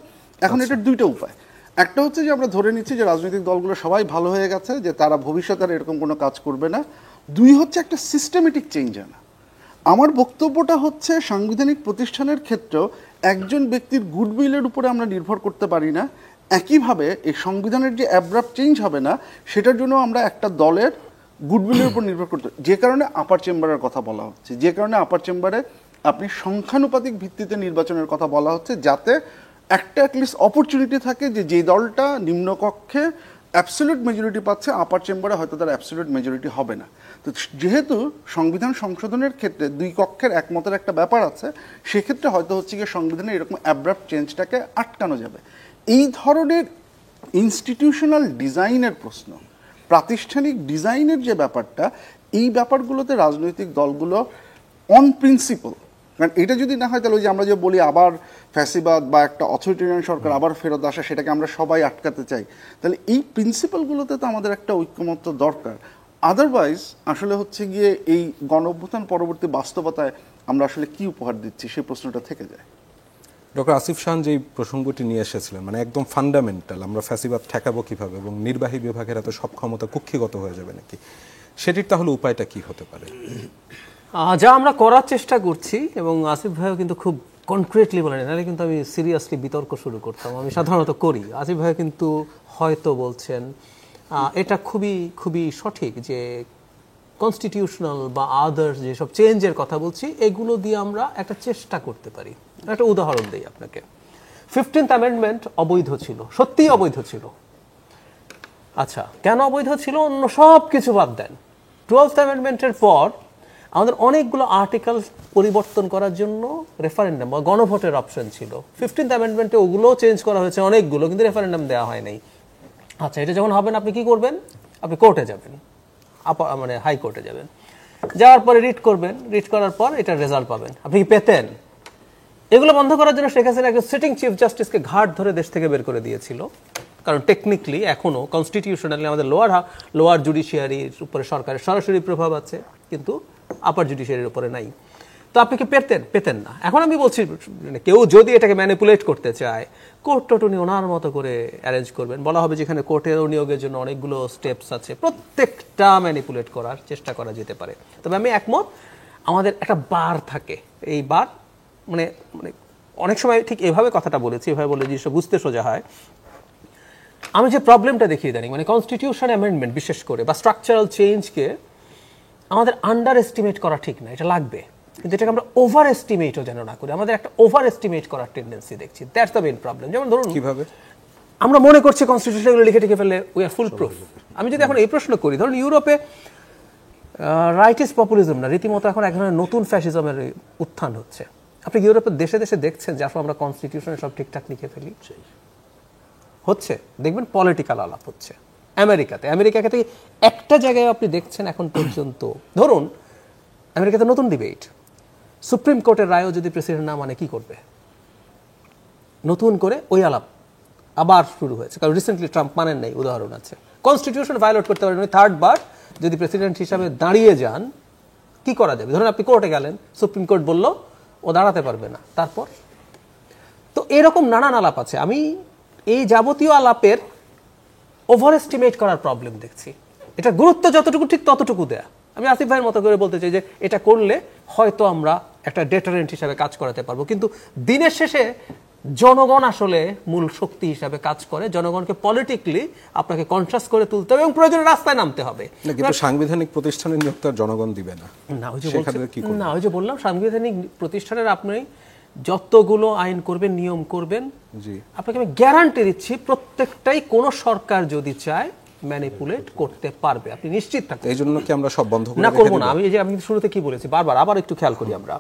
এখন এটার দুইটা উপায়। একটা হচ্ছে যে আমরা ধরে নিচ্ছি যে রাজনৈতিক দলগুলো সবাই ভালো হয়ে গেছে, যে তারা ভবিষ্যতে আর এরকম কোনো কাজ করবে না। দুই হচ্ছে একটা সিস্টেমেটিক চেঞ্জ আনা। আমার বক্তব্যটা হচ্ছে সাংবিধানিক প্রতিষ্ঠানের ক্ষেত্রেও একজন ব্যক্তির গুডউইলের উপরে আমরা নির্ভর করতে পারি না। একইভাবে এই সংবিধানের যে অ্যাব্রাপ্ট চেঞ্জ হবে না, সেটার জন্য আমরা একটা দলের গুডউইলের উপর নির্ভর করতে, যে কারণে আপার চেম্বারের কথা বলা হচ্ছে, যে কারণে আপার চেম্বারে আপনি সংখ্যানুপাতিক ভিত্তিতে নির্বাচনের কথা বলা হচ্ছে, যাতে একটা অ্যাটলিস্ট অপরচুনিটি থাকে যে যে দলটা নিম্নকক্ষে অ্যাবসলিউট মেজরিটি পাচ্ছে, আপার চেম্বারে হয়তো তার অ্যাবসলিউট মেজরিটি হবে না। তো যেহেতু সংবিধান সংশোধনের ক্ষেত্রে দুই কক্ষের একমতের একটা ব্যাপার আছে, সেক্ষেত্রে হয়তো হচ্ছে গিয়ে সংবিধানে এরকম অ্যাব্রাপ্ট চেঞ্জটাকে আটকানো যাবে। এই ধরনের ইনস্টিটিউশনাল ডিজাইনের প্রশ্ন, প্রাতিষ্ঠানিক ডিজাইনের যে ব্যাপারটা, এই ব্যাপারগুলোতে রাজনৈতিক দলগুলো অন প্রিন্সিপল, কারণ এটা যদি না হয় তাহলে ওই যে আমরা যে বলি আবার ফ্যাসিবাদ বা একটা অথরিটেরিয়ান সরকার আবার ফেরত আসা, সেটাকে আমরা সবাই আটকাতে চাই, তাহলে এই প্রিন্সিপালগুলোতে তো আমাদের একটা ঐক্যমত্য দরকার। আদারওয়াইজ আসলে হচ্ছে গিয়ে এই গণঅভ্যুত্থান পরবর্তী বাস্তবতায় আমরা আসলে কি উপহার দিচ্ছি, সেই প্রশ্নটা থেকে যায়। ডক্টর আসিফ শাহ যে প্রসঙ্গটি নিয়ে এসেছিলেন, মানে একদম ফান্ডামেন্টাল, আমরা ফ্যাসিবাদ ঠেকাবো কিভাবে এবং নির্বাহী বিভাগের এত সব ক্ষমতা কুক্ষিগত হয়ে যাবে নাকি, সেটির তাহলে উপায়টা কি হতে পারে? যা আমরা করার চেষ্টা করছি, এবং আসিফ ভাইও কিন্তু খুব কনক্রিটলি বলেন, নাহলে কিন্তু আমি সিরিয়াসলি বিতর্ক শুরু করতাম, আমি সাধারণত করি। আসিফ ভাই কিন্তু হয়তো বলছেন এটা খুবই খুবই সঠিক যে কনস্টিটিউশনাল বা আদার্স যেসব চেঞ্জের কথা বলছি, এগুলো দিয়ে আমরা একটা চেষ্টা করতে পারি। একটা উদাহরণ দিই আপনাকে। 15th অ্যামেন্ডমেন্ট অবৈধ ছিল, সত্যিই অবৈধ ছিল। আচ্ছা, কেন অবৈধ ছিল? অন্য সব কিছু বাদ দেন। 12th অ্যামেন্ডমেন্টের পর আমাদের অনেকগুলো আর্টিকেল পরিবর্তন করার জন্য রেফারেন্ডাম বা গণভোটের অপশন ছিল। 15th অ্যামেন্ডমেন্টে ওগুলোও চেঞ্জ করা হয়েছে অনেকগুলো, কিন্তু রেফারেন্ডাম দেওয়া হয় নাই। আচ্ছা, এটা যখন হবে না, আপনি কি করবেন? আপনি কোর্টে যাবেন, মানে হাইকোর্টে যাবেন, যাওয়ার পরে রিট করবেন, রিট করার পর এটার রেজাল্ট পাবেন। আপনি কি পেতেন? এগুলো বন্ধ করার জন্য শেখ হাসিনা একজন সিটিং চিফ জাস্টিসকে ঘাট ধরে দেশ থেকে বের করে দিয়েছিল, কারণ টেকনিক্যালি এখনো কনস্টিটিউশনালি আমাদের লোয়ার জুডিশিয়ারির উপরে সরকারের সরাসরি প্রভাব আছে, কিন্তু আপার জুডিশিয়ারির উপরে নাই। তো আপনি কি পেতেন না। এখন আমি বলছি, কেউ যদি এটাকে ম্যানিপুলেট করতে চায়, কোর্ট টোট উনি ওনার মতো করে অ্যারেঞ্জ করবেন, বলা হবে যেখানে কোর্টের নিয়োগের জন্য অনেকগুলো স্টেপস আছে, প্রত্যেকটা ম্যানিপুলেট করার চেষ্টা করা যেতে পারে। তবে আমি একমত, আমাদের একটা বার থাকে, এই বার মানে মানে অনেক সময় ঠিক এভাবে কথাটা বলেছি, এভাবে বলে জিনিসটা বুঝতে সোজা হয়। আমি যে প্রবলেমটা দেখিয়ে জানি, মানে কনস্টিটিউশন অ্যামেন্ডমেন্ট বিশেষ করে বা স্ট্রাকচারাল চেঞ্জকে আমাদের আন্ডার এস্টিমেট করা ঠিক না, এটা লাগবে, কিন্তু এটাকে আমরা ওভার এস্টিমেটও যেন না করি। আমাদের একটা ওভার এস্টিমেট করার টেন্ডেন্সি দেখছি, দ্যাটস দ্য মেইন প্রবলেম। যেমন ধরুন, কিভাবে আমরা মনে করছি কনস্টিটিউশনগুলো লিখে ফেললে উই আর ফুল প্রুফ। আমি যদি এখন এই প্রশ্ন করি, ধরুন ইউরোপে রাইট ইজ পপুলিজম না, রীতিমতো এখন এক ধরনের নতুন ফ্যাসিজমের উত্থান হচ্ছে। আপনি ইউরোপের দেশে দেশে দেখছেন যে আসলে আমরা কনস্টিটিউশনে সব ঠিকঠাক লিখে ফেলি, হচ্ছে দেখবেন পলিটিক্যাল আলাপ হচ্ছে। আমেরিকাতে একটা জায়গায় আপনি দেখছেন এখন পর্যন্ত, ধরুন আমেরিকাতে নতুন ডিবেট, সুপ্রিম কোর্টের রায়ও যদি প্রেসিডেন্ট না মানে কি করবে, নতুন করে ওই আলাপ আবার শুরু হয়েছে, কারণ রিসেন্টলি ট্রাম্প মানেন নাই, উদাহরণ আছে। কনস্টিটিউশন ভায়োলেট করতে পারেন, থার্ড বার যদি প্রেসিডেন্ট হিসাবে দাঁড়িয়ে যান, কি করা যাবে? ধরুন আপনি কোর্টে গেলেন, সুপ্রিম কোর্ট বলল ও দাঁড়াতে পারবে না, তারপর তো এরকম নানান আলাপ আছে। আমি এই যাবতীয় আলাপের ওভার এস্টিমেট করার প্রবলেম দেখছি। এটা গুরুত্ব যতটুকু ঠিক ততটুকু দেয়া। আমি আসিফ ভাইয়ের মতো করে বলতে চাই যে এটা করলে হয়তো আমরা একটা ডেটারেন্ট হিসাবে কাজ করাতে পারবো, কিন্তু দিনের শেষে জনগণ আসলে মূল শক্তি হিসাবে কাজ করে। জনগণকে পলিটিক্যালি আপনাকে কনসাস করে তুলতে হবে এবং প্রয়োজনে রাস্তায় নামতে হবে। কিন্তু সাংবিধানিক প্রতিষ্ঠানের নিয়োগ তো জনগণ দিবে না। ওই যে বললাম, সাংবিধানিক প্রতিষ্ঠানের আপনি যতগুলো আইন করবেন, নিয়ম করবেন, আপনাকে আমি গ্যারান্টি দিচ্ছি প্রত্যেকটাই কোন সরকার যদি চায় ম্যানিপুলেট করতে পারবে, আপনি নিশ্চিত থাকুন। এই জন্য কি আমরা সব বন্ধ না করবো না। আমি শুরুতে কি বলেছি, বারবার আবার একটু খেয়াল করি, আমরা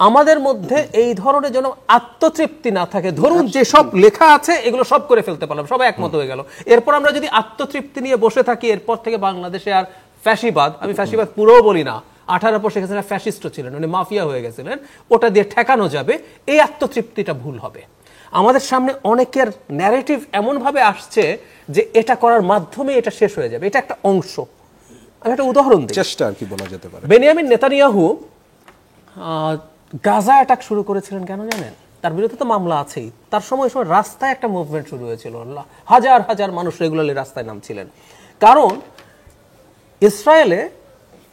আমাদের মধ্যে এই ধরনের যেন আত্মতৃপ্তি না থাকে। ধরুন যে সব লেখা আছে এগুলো সব করে ফেলতে পারলাম, সবাই একমত হয়ে গেল, এরপর আমরা যদি আত্মতৃপ্তি নিয়ে বসে থাকি, এরপর থেকে বাংলাদেশে আর ফ্যাসিবাদ, আমি ফ্যাসিবাদ পুরোও বলি না, 18 পর শেখ হাসিনা ফ্যাসিস্টও ছিলেন, উনি মাফিয়া হয়ে গেছিলেন, ওটা দিয়ে ঠেকানো যাবে, এই আত্মতৃপ্তিটা ভুল হবে। আমাদের সামনে অনেকের ন্যারেটিভ এমনভাবে আসছে যে এটা করার মাধ্যমে এটা শেষ হয়ে যাবে, এটা একটা অংশ। আমি একটা উদাহরণ দিই, চেষ্টা আর কি বলা যেতে পারে। বেনিয়ামিন নেতানিয়াহু গাজা অ্যাটাক শুরু করেছিলেন কেন জানেন? তার বিরুদ্ধে তো মামলা আছেই। তার সময় রাস্তায় একটা মুভমেন্ট শুরু হয়েছিল, হাজার হাজার মানুষ রেগুলারলি রাস্তায় নামছিলেন, কারণ ইসরায়েলে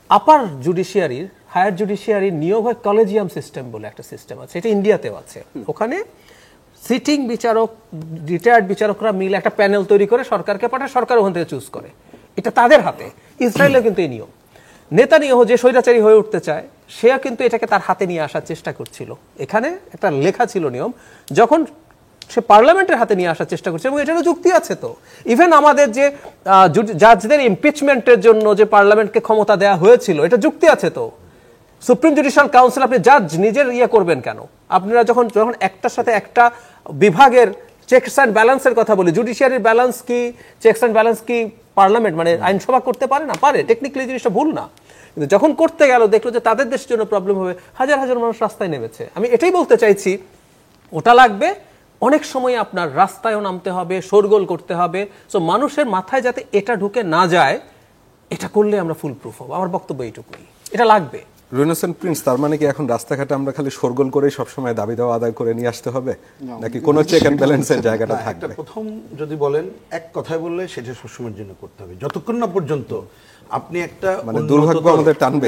আপার জুডিশিয়ারির, হায়ার জুডিশিয়ারির নিয়োগ হয় কলেজিয়াম সিস্টেম বলে একটা সিস্টেম আছে, এটা ইন্ডিয়াতেও আছে। ওখানে সিটিং বিচারক, রিটায়ার্ড বিচারকরা মিলে একটা প্যানেল তৈরি করে সরকারকে পাঠায়, সরকার ওখান থেকে চুজ করে, এটা তাদের হাতে। ইসরায়েলেও কিন্তু এই নিয়ম। নেতানিয়াহু যে স্বৈরাচারী হয়ে উঠতে চায় সে কিন্তু এটাকে তার হাতে নিয়ে আসার চেষ্টা করছিল। এখানে একটা লেখা ছিল নিয়ম, যখন সে পার্লামেন্টের হাতে নিয়ে আসার চেষ্টা করছে, এবং এটারও যুক্তি আছে। তো ইভেন আমাদের যে জাজদের ইমপিচমেন্টের জন্য যে পার্লামেন্টকে ক্ষমতা দেওয়া হয়েছিল, এটা যুক্তি আছে। তো সুপ্রিম জুডিশিয়াল কাউন্সিল, আপনি জাজ নিজের করবেন কেন? আপনারা যখন একটার সাথে একটা বিভাগের চেকস অ্যান্ড ব্যালেন্সের কথা বলি, জুডিশিয়ারির ব্যালেন্স কি, চেকস অ্যান্ড ব্যালেন্স কি পার্লামেন্ট মানে আইনসভা করতে পারে না? পারে, টেকনিক্যালি জিনিসটা ভুল না, কিন্তু যখন করতে গেল দেখলো যে তাদের দেশের জন্য প্রবলেম হবে, হাজার হাজার মানুষ রাস্তায় নেমেছে। আমি এটাই বলতে চাইছি, ওটা লাগবে। অনেক সময় আপনার রাস্তায়ও নামতে হবে, শোরগোল করতে হবে। সো মানুষের মাথায় যাতে এটা ঢুকে না যায়, এটা করলে আমরা ফুল প্রুফ হবো। আমার বক্তব্য এইটুকুই, এটা লাগবে। রিনেসেন্ট প্রিন্স, তার মানে কি এখন রাস্তাঘাটে আমরা খালি শোরগোল করেই সবসময় দাবি দেওয়া আদায় করে নিয়ে আসতে হবে, নাকি কোনো চেক অ্যান্ড ব্যালেন্সের জায়গাটা থাকবে? প্রথম যদি বলেন এক কথায় বললে সেটা সবসময়ের জন্য করতে হবে, যতক্ষণ না পর্যন্ত আপনি একটা মানে দুর্ভাগ্য আমাদের টানবে।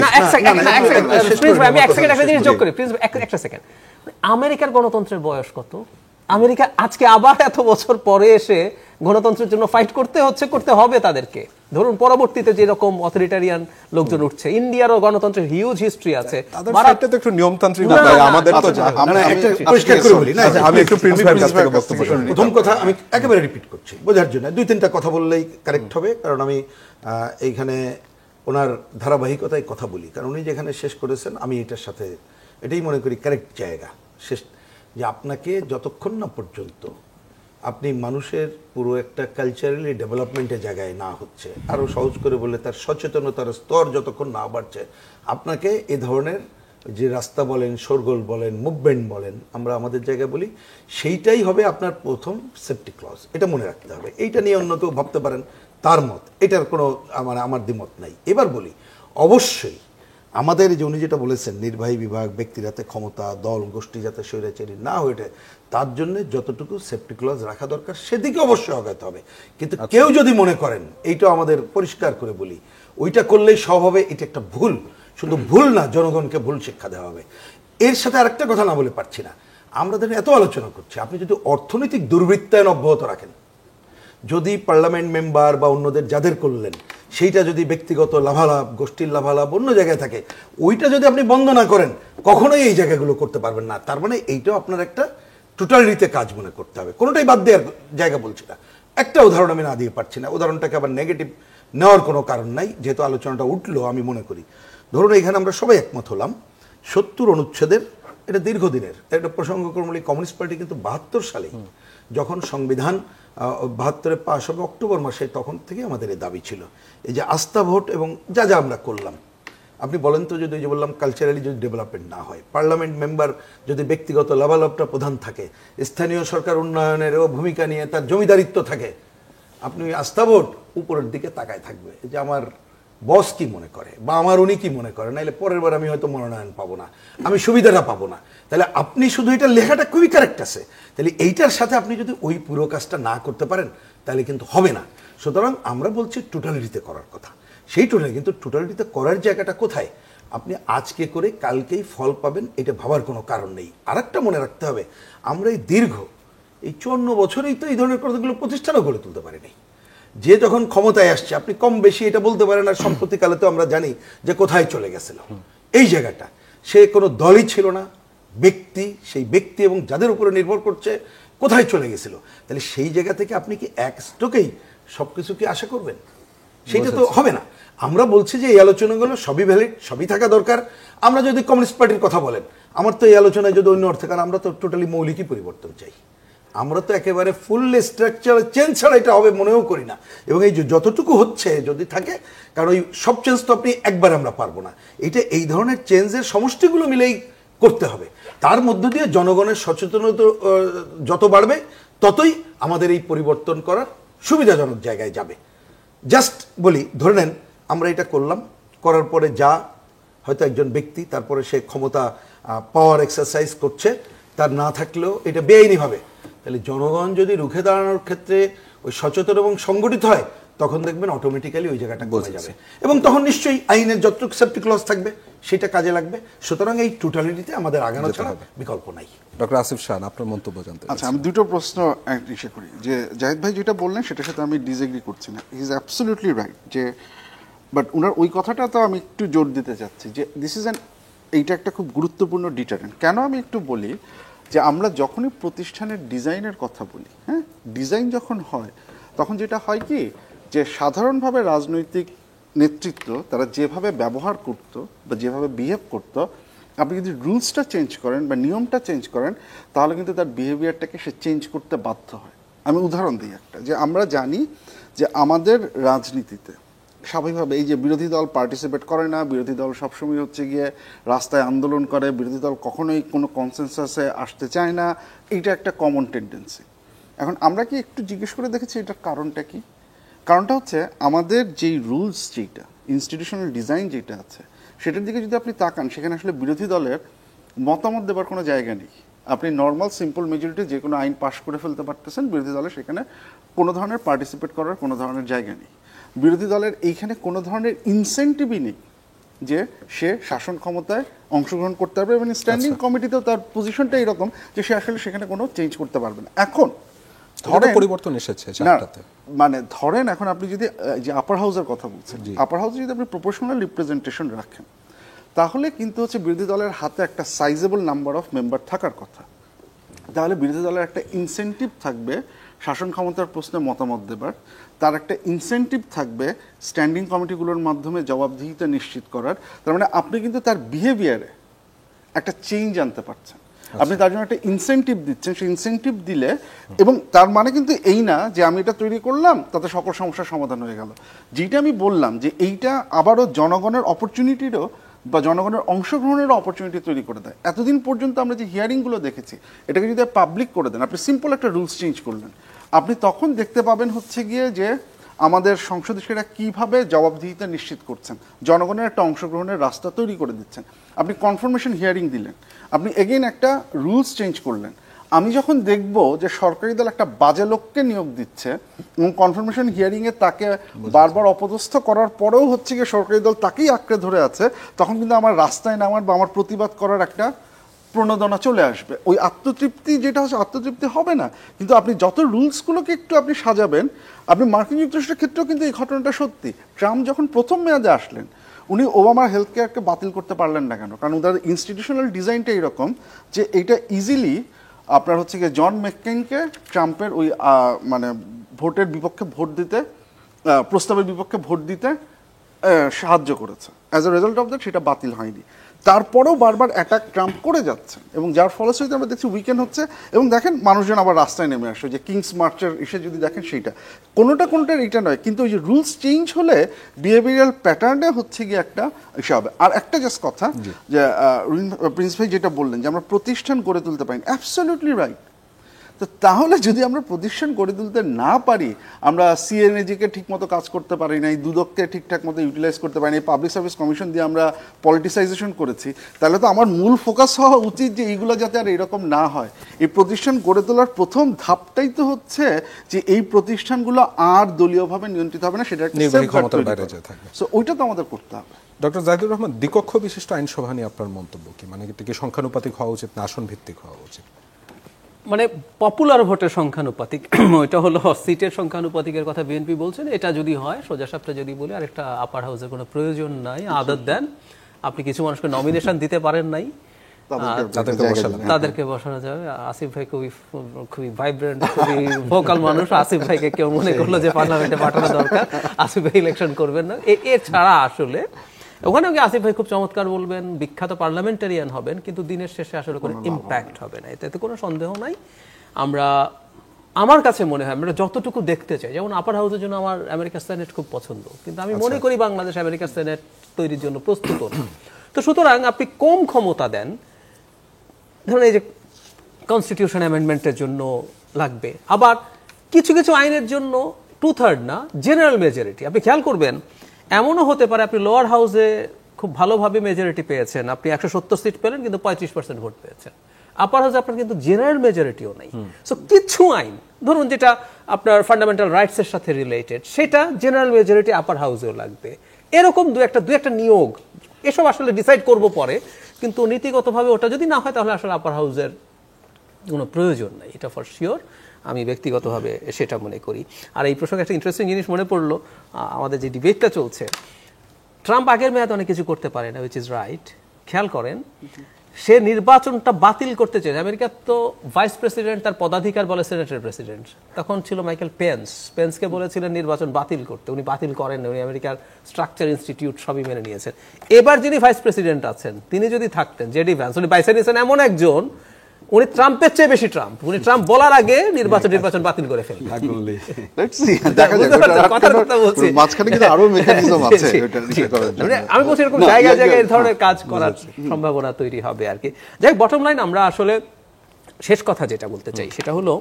আমি এক সেকেন্ড একটা জিনিস যোগ করি প্লিজ, একটা সেকেন্ড। আমেরিকার গণতন্ত্রের বয়স কত? আমেরিকা আজকে আবার এত বছর পরে এসে গণতন্ত্রের জন্য ফাইট করতে হবে তাদেরকে। ধরুন পরবর্তীতে যেরকম অথরিটারিয়ান লোকজন উঠছে, ইন্ডিয়ারও গণতন্ত্রের হিউজ হিস্ট্রি আছে। তাদের ফাইটটা তো একটু নিয়মতান্ত্রিক না, আমাদের তো পরিষ্কার করে বলি না, আমি একটু প্রিন্স ভাইয়ের কাছ থেকে বক্তব্য শুনি। প্রথম কথা আমি একেবারে রিপিট করছি বোঝার জন্য, দুই তিনটা কথা বললেই কারেক্ট হবে, কারণ আমি এইখানে ওনার ধারাবাহিকতায় কথা বলি, কারণ উনি যেখানে শেষ করেছেন আমি এটার সাথে এটাই মনে করি কারেক্ট জায়গা শেষ, যে আপনাকে যতক্ষণ না পর্যন্ত আপনি মানুষের পুরো একটা কালচারালি ডেভেলপমেন্টের জায়গায় না হচ্ছে, আরও সহজ করে বললে তার সচেতনতার স্তর যতক্ষণ না বাড়ছে, আপনাকে এ ধরনের যে রাস্তা বলেন, শোরগোল বলেন, মুভমেন্ট বলেন, আমরা আমাদের জায়গায় বলি, সেইটাই হবে আপনার প্রথম সেফটি ক্লজ। এটা মনে রাখতে হবে। এইটা নিয়ে অন্য কেউ ভাবতে পারেন তার মত, এটার কোনো আমার দ্বিমত নাই। এবার বলি, অবশ্যই আমাদের যে উনি যেটা বলেছেন, নির্বাহী বিভাগ, ব্যক্তির হাতে ক্ষমতা, দল গোষ্ঠী যাতে স্বৈরাচারী না হয়ে ওঠে, তার জন্য যতটুকু সেফটি ক্লজ রাখা দরকার সেদিকে অবশ্যই অগ্রসর হবে। কিন্তু কেউ যদি মনে করেন, এইটা আমাদের পরিষ্কার করে বলি, ওইটা করলেই সব হবে, এটা একটা ভুল। শুধু ভুল না, জনগণকে ভুল শিক্ষা দেওয়া হবে। এর সাথে আরেকটা কথা না বলে পারছি না, আমরা ধরেন এত আলোচনা করছি, আপনি যদি অর্থনৈতিক দুর্বৃত্তায়ন অব্যাহত রাখেন, যদি পার্লামেন্ট মেম্বার বা অন্যদের যাদের করলেন সেইটা যদি ব্যক্তিগত লাভালাভ, গোষ্ঠীর লাভালাভ অন্য জায়গায় থাকে, ওইটা যদি আপনি বন্ধ না করেন, কখনোই এই জায়গাগুলো করতে পারবেন না। তার মানে এইটাও আপনার একটা টোটালিতে কাজ মনে করতে হবে, কোনোটাই বাদ দেওয়ার জায়গা বলছি না। একটা উদাহরণ আমি না দিয়ে পারছি না, উদাহরণটাকে আবার নেগেটিভ নেওয়ার কোনো কারণ নাই, যেহেতু আলোচনাটা উঠলো আমি মনে করি। ধরুন এখানে আমরা সবাই একমত হলাম 70 অনুচ্ছেদের, এটা দীর্ঘদিনের একটা প্রসঙ্গক্রমে কমিউনিস্ট পার্টি কিন্তু 72 সালে যখন সংবিধান 72-এ পাশ হবে অক্টোবর মাসে, তখন থেকে আমাদের এই দাবি ছিল এই যে আস্থা ভোট এবং যা যা আমরা করলাম। আপনি বলেন তো, যদি যে বললাম কালচারালি যদি ডেভেলপমেন্ট না হয়, পার্লামেন্ট মেম্বার যদি ব্যক্তিগত লাভালাভটা প্রধান থাকে, স্থানীয় সরকার উন্নয়নেরও ভূমিকা নিয়ে তার জমিদারিত্ব থাকে, আপনি আস্থা ভোট উপরের দিকে তাকায় থাকবে যে আমার বস কি মনে করে বা আমার উনি কি মনে করে, নাহলে পরের বার আমি হয়তো মনোনয়ন পাবো না, আমি সুবিধাটা পাবো না। তাহলে আপনি শুধু এটা লেখাটা খুবই কারেক্ট আছে, তাহলে এইটার সাথে আপনি যদি ওই পুরো কাজটা না করতে পারেন তাহলে কিন্তু হবে না। সুতরাং আমরা বলছি টোটালিটিতে করার কথা, সেই টোটালি, কিন্তু টোটালিটিতে করার জায়গাটা কোথায়? আপনি আজকে করে কালকেই ফল পাবেন এটা ভাবার কোনো কারণ নেই। আরেকটা মনে রাখতে হবে, আমরা এই দীর্ঘ 54 বছরেই তো এই ধরনের কতগুলো প্রতিষ্ঠানও গড়ে তুলতে পারিনি। যে যখন ক্ষমতায় আসছে, আপনি কম বেশি এটা বলতে পারেন, আর সম্প্রতিকালে তো আমরা জানি যে কোথায় চলে গেছিল এই জায়গাটা। সে কোনো দলই ছিল না, ব্যক্তি, সেই ব্যক্তি এবং যাদের উপরে নির্ভর করছে কোথায় চলে গেছিল। তাহলে সেই জায়গা থেকে আপনি কি এক স্ট্রোকেই সব কিছু কি আশা করবেন? সেইটা তো হবে না। আমরা বলছি যে এই আলোচনাগুলো সবই ভ্যালিড, সবই থাকা দরকার। আমরা যদি কমিউনিস্ট পার্টির কথা বলেন, আমার তো এই আলোচনায় যদি অন্য অর্থে, কারণ আমরা তো টোটালি মৌলিকই পরিবর্তন চাই, আমরা তো একেবারে ফুললি স্ট্রাকচারাল চেঞ্জ ছাড়া এটা হবে মনেও করি না। এবং এই যতটুকু হচ্ছে যদি থাকে, কারণ ওই সব চেঞ্জ তো আপনি একবার আমরা পারবো না, এটা এই ধরনের চেঞ্জের সমষ্টিগুলো মিলেই করতে হবে। তার মধ্য দিয়ে জনগণের সচেতনতা যত বাড়বে, ততই আমাদের এই পরিবর্তন করার সুবিধাজনক জায়গায় যাবে। জাস্ট বলি, ধরে নেন আমরা এটা করলাম, করার পরে যা হয়তো একজন ব্যক্তি তারপরে সে ক্ষমতা পাওয়ার এক্সারসাইজ করছে, তার না থাকলেও এটা বেআইনি হবে। তাহলে জনগণ যদি রুখে দাঁড়ানোর ক্ষেত্রে ওই সচেতন এবং সংগঠিত হয়, তখন দেখবেন অটোমেটিক্যালি ওই জায়গাটা কমে যাবে, এবং তখন নিশ্চয়ই আইনের যতটুকু সেফটি ক্লজ থাকবে সেটা কাজে লাগবে। সুতরাং এই টোটালিটিতে আমাদের আগানো ছাড়া বিকল্প নাই। ডক্টর আসিফ শাহ, আপনার মন্তব্য জানতে। আচ্ছা, আমি দুটো প্রশ্ন ইসে করি। যে জাহিদ ভাই যেটা বললেন সেটার সাথে আমি ডিসএগ্রি করছি না, হি ইজ অ্যাবসলিউটলি রাইট। যে বাট ওনার ওই কথাটা তো আমি একটু জোর দিতে চাচ্ছি যে দিস ইজ এইটা একটা খুব গুরুত্বপূর্ণ ডিটারেন্ট। কেন আমি একটু বলি যে আমরা যখনই প্রতিষ্ঠানের ডিজাইনের কথা বলি, হ্যাঁ, ডিজাইন যখন হয় তখন যেটা হয় কি যে সাধারণভাবে রাজনৈতিক নেতৃত্ব তারা যেভাবে ব্যবহার করত বা যেভাবে বিহেভ করত, আপনি যদি রুলসটা চেঞ্জ করেন বা নিয়মটা চেঞ্জ করেন তাহলে কিন্তু তার বিহেভিয়ারটাকে সে চেঞ্জ করতে বাধ্য হয়। আমি উদাহরণ দিই একটা, যে আমরা জানি যে আমাদের রাজনীতিতে স্বাভাবিকভাবে এই যে বিরোধী দল পার্টিসিপেট করে না, বিরোধী দল সবসময় হচ্ছে গিয়ে রাস্তায় আন্দোলন করে, বিরোধী দল কখনোই কোনো কনসেনসাসে আসতে চায় না, এইটা একটা কমন টেন্ডেন্সি। এখন আমরা কি একটু জিজ্ঞেস করে দেখেছি এটার কারণটা কি? কারণটা হচ্ছে আমাদের যেই রুলস, যেটা ইনস্টিটিউশনাল ডিজাইন যেটা আছে সেটার দিকে যদি আপনি তাকান, সেখানে আসলে বিরোধী দলের মতামত দেবার কোনো জায়গা নেই। আপনি নর্মাল সিম্পল মেজরিটি যে কোনো আইন পাশ করে ফেলতে পারতেছেন, বিরোধী দলের সেখানে কোনো ধরনের পার্টিসিপেট করার কোনো ধরনের জায়গা নেই। বিরোধী দলের এইখানে কোনো ধরনের ইনসেন্টিভই নেই যে সে শাসন ক্ষমতায় অংশগ্রহণ করতে পারবে, এবং স্ট্যান্ডিং কমিটিতেও তার পজিশনটা এরকম যে সে আসলে সেখানে কোনো চেঞ্জ করতে পারবে না। এখন ধরেন পরিবর্তন এসেছে চারটাতে, মানে ধরেন এখন আপনি যদি যে আপার হাউসের কথা বলছেন, আপার হাউসে যদি আপনি প্রপোর্শনাল রিপ্রেজেন্টেশন রাখেন তাহলে কিন্তু হচ্ছে বিরোধী দলের হাতে একটা সাইজেবল নাম্বার অফ মেম্বার থাকার কথা। তাহলে বিরোধী দলের একটা ইনসেন্টিভ থাকবে শাসন ক্ষমতার প্রশ্নে মতামত দেবার, তার একটা ইনসেন্টিভ থাকবে স্ট্যান্ডিং কমিটিগুলোর মাধ্যমে জবাবদিহিতা নিশ্চিত করার। তার মানে আপনি কিন্তু তার বিহেভিয়ারে একটা চেঞ্জ আনতে পারছেন, আপনি তার জন্য একটা ইনসেন্টিভ দিচ্ছেন। সেই ইনসেন্টিভ দিলে, এবং তার মানে কিন্তু এই না যে আমি এটা তৈরি করলাম তাতে সকল সমস্যার সমাধান হয়ে গেল। যেটা আমি বললাম যে এইটা আবারও জনগণের অপরচুনিটিরও বা জনগণের অংশগ্রহণেরও অপরচুনিটি তৈরি করে দেয়। এতদিন পর্যন্ত আমরা যে হিয়ারিংগুলো দেখেছি এটাকে যদি পাবলিক করে দেন, আপনি সিম্পল একটা রুলস চেঞ্জ করলেন, আপনি তখন দেখতে পাবেন হচ্ছে গিয়ে যে আমাদের সংসদীয়রা কীভাবে জবাবদিহিতা নিশ্চিত করছেন, জনগণের একটা অংশগ্রহণের রাস্তা তৈরি করে দিচ্ছেন। আপনি কনফার্মেশন হিয়ারিং দিলেন, আপনি এগেইন একটা রুলস চেঞ্জ করলেন। আমি যখন দেখব যে সরকারি দল একটা বাজে লোককে নিয়োগ দিচ্ছে এবং কনফার্মেশন হিয়ারিংয়ে তাকে বারবার অপদস্থ করার পরেও হচ্ছে গিয়ে সরকারি দল তাকেই আঁকড়ে ধরে আছে, তখন কিন্তু আমার রাস্তায় নামার বা আমার প্রতিবাদ করার একটা প্রণোদনা চলে আসবে। ওই আত্মতৃপ্তি যেটা হচ্ছে আত্মতৃপ্তি হবে না, কিন্তু আপনি যত রুলসগুলোকে একটু আপনি সাজাবেন, আপনি মার্কিন যুক্তরাষ্ট্রের ক্ষেত্রেও কিন্তু এই ঘটনাটা সত্যি। ট্রাম্প যখন প্রথম মেয়াদে আসলেন উনি ওবামার হেলথ কেয়ারকে বাতিল করতে পারলেন না কেন? কারণ ওদের ইনস্টিটিউশনাল ডিজাইনটা এরকম যে এইটা ইজিলি আপনার হচ্ছে গিয়ে জন মেককেইনকে ট্রাম্পের ওই মানে ভোটের বিপক্ষে ভোট দিতে, প্রস্তাবের বিপক্ষে ভোট দিতে সাহায্য করেছে। As a result of that সেটা বাতিল হয়নি। তারপরেও বারবার অ্যাটাক ট্রাম্প করে যাচ্ছেন, এবং যার ফলশ্রুতিতে আমরা দেখছি উইকেন্ড হচ্ছে, এবং দেখেন মানুষজন আবার রাস্তায় নেমে আসে, যে কিংস মার্চের এসে যদি দেখেন সেইটা কোনোটার এইটা নয়, কিন্তু ওই যে রুলস চেঞ্জ হলে বিহেভিয়ারাল প্যাটার্নে হচ্ছে গিয়ে একটা ইসে হবে। আর একটা জাস্ট কথা যে প্রিন্স ভাই যেটা বললেন যে আমরা প্রতিষ্ঠান গড়ে তুলতে পারি, অ্যাবসলিউটলি রাইট। তো তাহলে যদি আমরা প্রতিষ্ঠান গড়ে তুলতে না পারি, আমরা সিএনএজিকে ঠিকমতো কাজ করতে পারি না, এই দুদককে ঠিকঠাক মতো ইউটিলাইজ করতে পারি না, পাবলিক সার্ভিস কমিশন দিয়ে আমরা পলিটিসাইজেশন করেছি, তাহলে তো আমার মূল ফোকাস হওয়া উচিত যে এইগুলো যাতে আর এরকম না হয়। এই প্রতিষ্ঠান গড়ে তোলার প্রথম ধাপটাই তো হচ্ছে যে এই প্রতিষ্ঠানগুলো আর দলীয়ভাবে নিয়ন্ত্রিত হবে না, সেটা সো ওইটা তো আমাদের করতে হবে। ডক্টর জাহিদুর রহমান, দ্বিকক্ষ বিশিষ্ট আইনসভা নিয়ে আপনার মন্তব্য কি? মানে এটা কি সংখ্যানুপাতিক হওয়া উচিত না আসন ভিত্তিক হওয়া উচিত? মানে পপুলার ভোটের সংখ্যানুপাতিক, ওইটা হলো সিটের সংখ্যানুপাতিকের কথা বিএনপি বলছেন। এটা যদি হয়, সোজা সাপটা যদি বলি, আর একটা আপার হাউসের কোনো প্রয়োজন নাই, আদার দেন আপনি কিছু মানুষকে নমিনেশন দিতে পারেন নাই, তাদেরকে বসানো যাবে। আসিফ ভাই খুবই ভাইব্রেন্ট, খুবই ভোকাল মানুষ। আসিফ ভাইকে কেউ মনে করলো যে পার্লামেন্টে পাঠানো দরকার, আসিফ ভাই ইলেকশন করবেন না। এছাড়া আসলে ওখানে আসিফ ভাই খুব চমৎকার বলবেন, বিখ্যাত পার্লামেন্টারিয়ান হবেন, কিন্তু দিনের শেষে আসলে কোনো ইম্প্যাক্ট হবে না, এতে কোনো সন্দেহ নাই। আমার কাছে মনে হয় আমরা যতটুকু দেখতে চাই, যেমন আপার হাউসের জন্য আমার আমেরিকার সেনেট খুব পছন্দ, কিন্তু আমি মনে করি বাংলাদেশ আমেরিকার সেনেট তৈরির জন্য প্রস্তুত না। তো সুতরাং আপনি কম ক্ষমতা দেন, ধরুন এই যে কনস্টিটিউশন অ্যামেন্ডমেন্টের জন্য লাগবে, আবার কিছু কিছু আইনের জন্য 2/3 না, জেনারেল মেজরিটি। আপনি খেয়াল করবেন এমনও হতে পারে আপনি লোয়ার হাউসে খুব ভালোভাবে মেজরিটি পেয়েছেন, আপনি 170 সিট পেলেন কিন্তু 35% ভোট পেয়েছেন। আপার হাউসে আপনার কিন্তু জেনারেল মেজরিটিও নেই। সো কিছু আইন ধরুন যেটা আপনার ফান্ডামেন্টাল রাইটসের সাথে রিলেটেড, সেটা জেনারেল মেজরিটি আপার হাউসেও লাগবে। এরকম দু একটা নিয়োগ, এসব আসলে ডিসাইড করব পরে, কিন্তু নীতিগতভাবে ওটা যদি না হয় তাহলে আসলে আপার হাউসের কোনো প্রয়োজন নাই, এটা ফর শিওর। আমি ব্যক্তিগতভাবে সেটা মনে করি। আর এই প্রসঙ্গে একটা ইন্টারেস্টিং জিনিস মনে পড়লো, আমাদের যে ডিবেটটা চলছে ট্রাম্প আগের মেয়াদে অনেক কিছু করতে পারে না, উইচ ইজ রাইট। খেয়াল করেন, সে নির্বাচনটা বাতিল করতে চেয়েছে। আমেরিকার তো ভাইস প্রেসিডেন্ট তার পদাধিকার বলে সেনেটের প্রেসিডেন্ট, তখন ছিল মাইকেল পেন্সকে বলেছিলেন নির্বাচন বাতিল করতে, উনি বাতিল করেন, উনি আমেরিকার স্ট্রাকচার ইনস্টিটিউট সবই মেনে নিয়েছেন। এবার যিনি ভাইস প্রেসিডেন্ট আছেন তিনি যদি থাকতেন, জেডি ভ্যান্স, উনি বাইসে নিয়েছেন এমন একজন, উনি ট্রাম্পের চেয়ে বেশি ট্রাম্প, উনি ট্রাম্প বলার আগে নির্বাচন বাতিল করে ফেলবেন। মাঝখানে কিন্তু আরো মেকানিজম আছে এটা নিশ্চয় করার জন্য। আমি বলছি এরকম জায়গায় জায়গায় এই ধরনের কাজ করার সম্ভাবনা তৈরি হবে আর কি। যাই বটম লাইন, আমরা আসলে শেষ কথা যেটা বলতে চাই সেটা হলো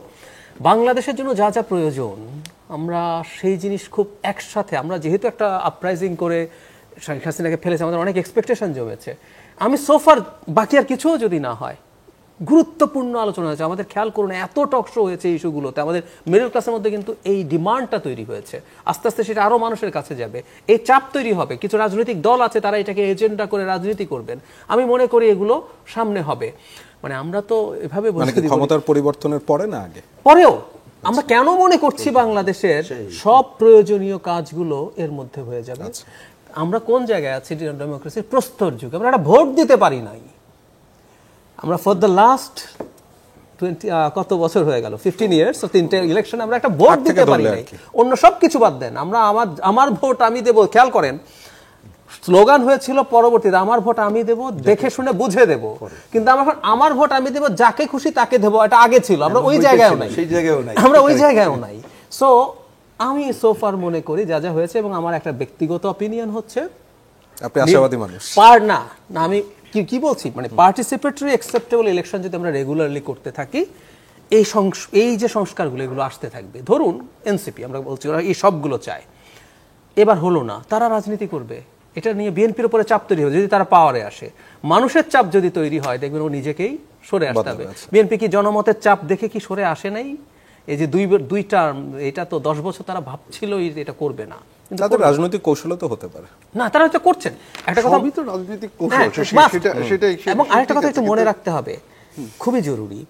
বাংলাদেশের জন্য যা যা প্রয়োজন আমরা সেই জিনিস খুব একসাথে, আমরা যেহেতু একটা আপরাইজিং করে শেখ হাসিনাকে ফেলেছে, আমাদের অনেক এক্সপেকটেশন জমেছে। আমি সোফার বাকি আর কিছুও যদি না হয়, গুরুত্বপূর্ণ আলোচনা হয়েছে। আমাদের খেয়াল করুন, এত টক শো হয়েছে এই ইস্যুগুলোতে, আমাদের মিডল ক্লাসের মধ্যে কিন্তু এই ডিমান্ডটা তৈরি হয়েছে। আস্তে আস্তে সেটা আরও মানুষের কাছে যাবে, এই চাপ তৈরি হবে। কিছু রাজনৈতিক দল আছে তারা এটাকে এজেন্ডা করে রাজনীতি করবেন। আমি মনে করি এগুলো সামনে হবে। মানে আমরা তো এভাবে ক্ষমতার পরিবর্তনের পরে না আগে পরেও আমরা কেন মনে করছি বাংলাদেশের সব প্রয়োজনীয় কাজগুলো এর মধ্যে হয়ে যাবে। আমরা কোন জায়গায় আছি ডেমোক্রেসির প্রস্তর যুগে, আমরা একটা ভোট দিতে পারি নাই। আমরা ফর দ্য লাস্ট 20 কত বছর হয়ে গেল, 15 ইয়ার্স, তিনটে ইলেকশন আমরা একটা ভোট দিতে পারি নাই। অন্য সব কিছু বাদ দেন, আমরা আমার ভোট আমি দেব। খেয়াল করেন, স্লোগান হয়েছিল পরবর্তীতে আমার ভোট আমি দেব, দেখে শুনে বুঝে দেব। কিন্তু আমার ভোট আমি দেব, যাকে খুশি তাকে দেব, এটা আগে ছিল। আমরা ওই জায়গায়ও নাই, আমরা ওই জায়গায়ও নাই। সো আমি সোফার মনে করি যা যা হয়েছে, এবং আমার একটা ব্যক্তিগত অপিনিয়ন হচ্ছে, আপনি আশাবাদী মানুষ। না আমি কি বলছি, মানে পার্টিসিপেটরি অ্যাকসেপ্টেবল ইলেকশন যদি আমরা রেগুলারলি করতে থাকি, এই যে সংস্কারগুলো এগুলো আসতে থাকবে। ধরুন এনসিপি, আমরা বলছি ওরা এই সবগুলো চায়, এবার হলো না, তারা রাজনীতি করবে, এটা নিয়ে বিএনপির উপরে চাপ তৈরি হবে। যদি তারা পাওয়ারে আসে, মানুষের চাপ যদি তৈরি হয়, দেখবেন ও নিজেকেই সরে আসতে হবে। বিএনপি কি জনমতের চাপ দেখে কি সরে আসে নাই? এই যে দুই টার্ম, এটা তো 10 বছর তারা ভাবছিল এটা করবে না, তাদের রাজনৈতিক কৌশলও তো হতে পারে না, তারা হয়তো করছেন। একটা কথা, সবই তো রাজনৈতিক কৌশল, সেটাই। এবং আরেকটা কথা একটু মনে রাখতে হবে, খুবই জরুরি,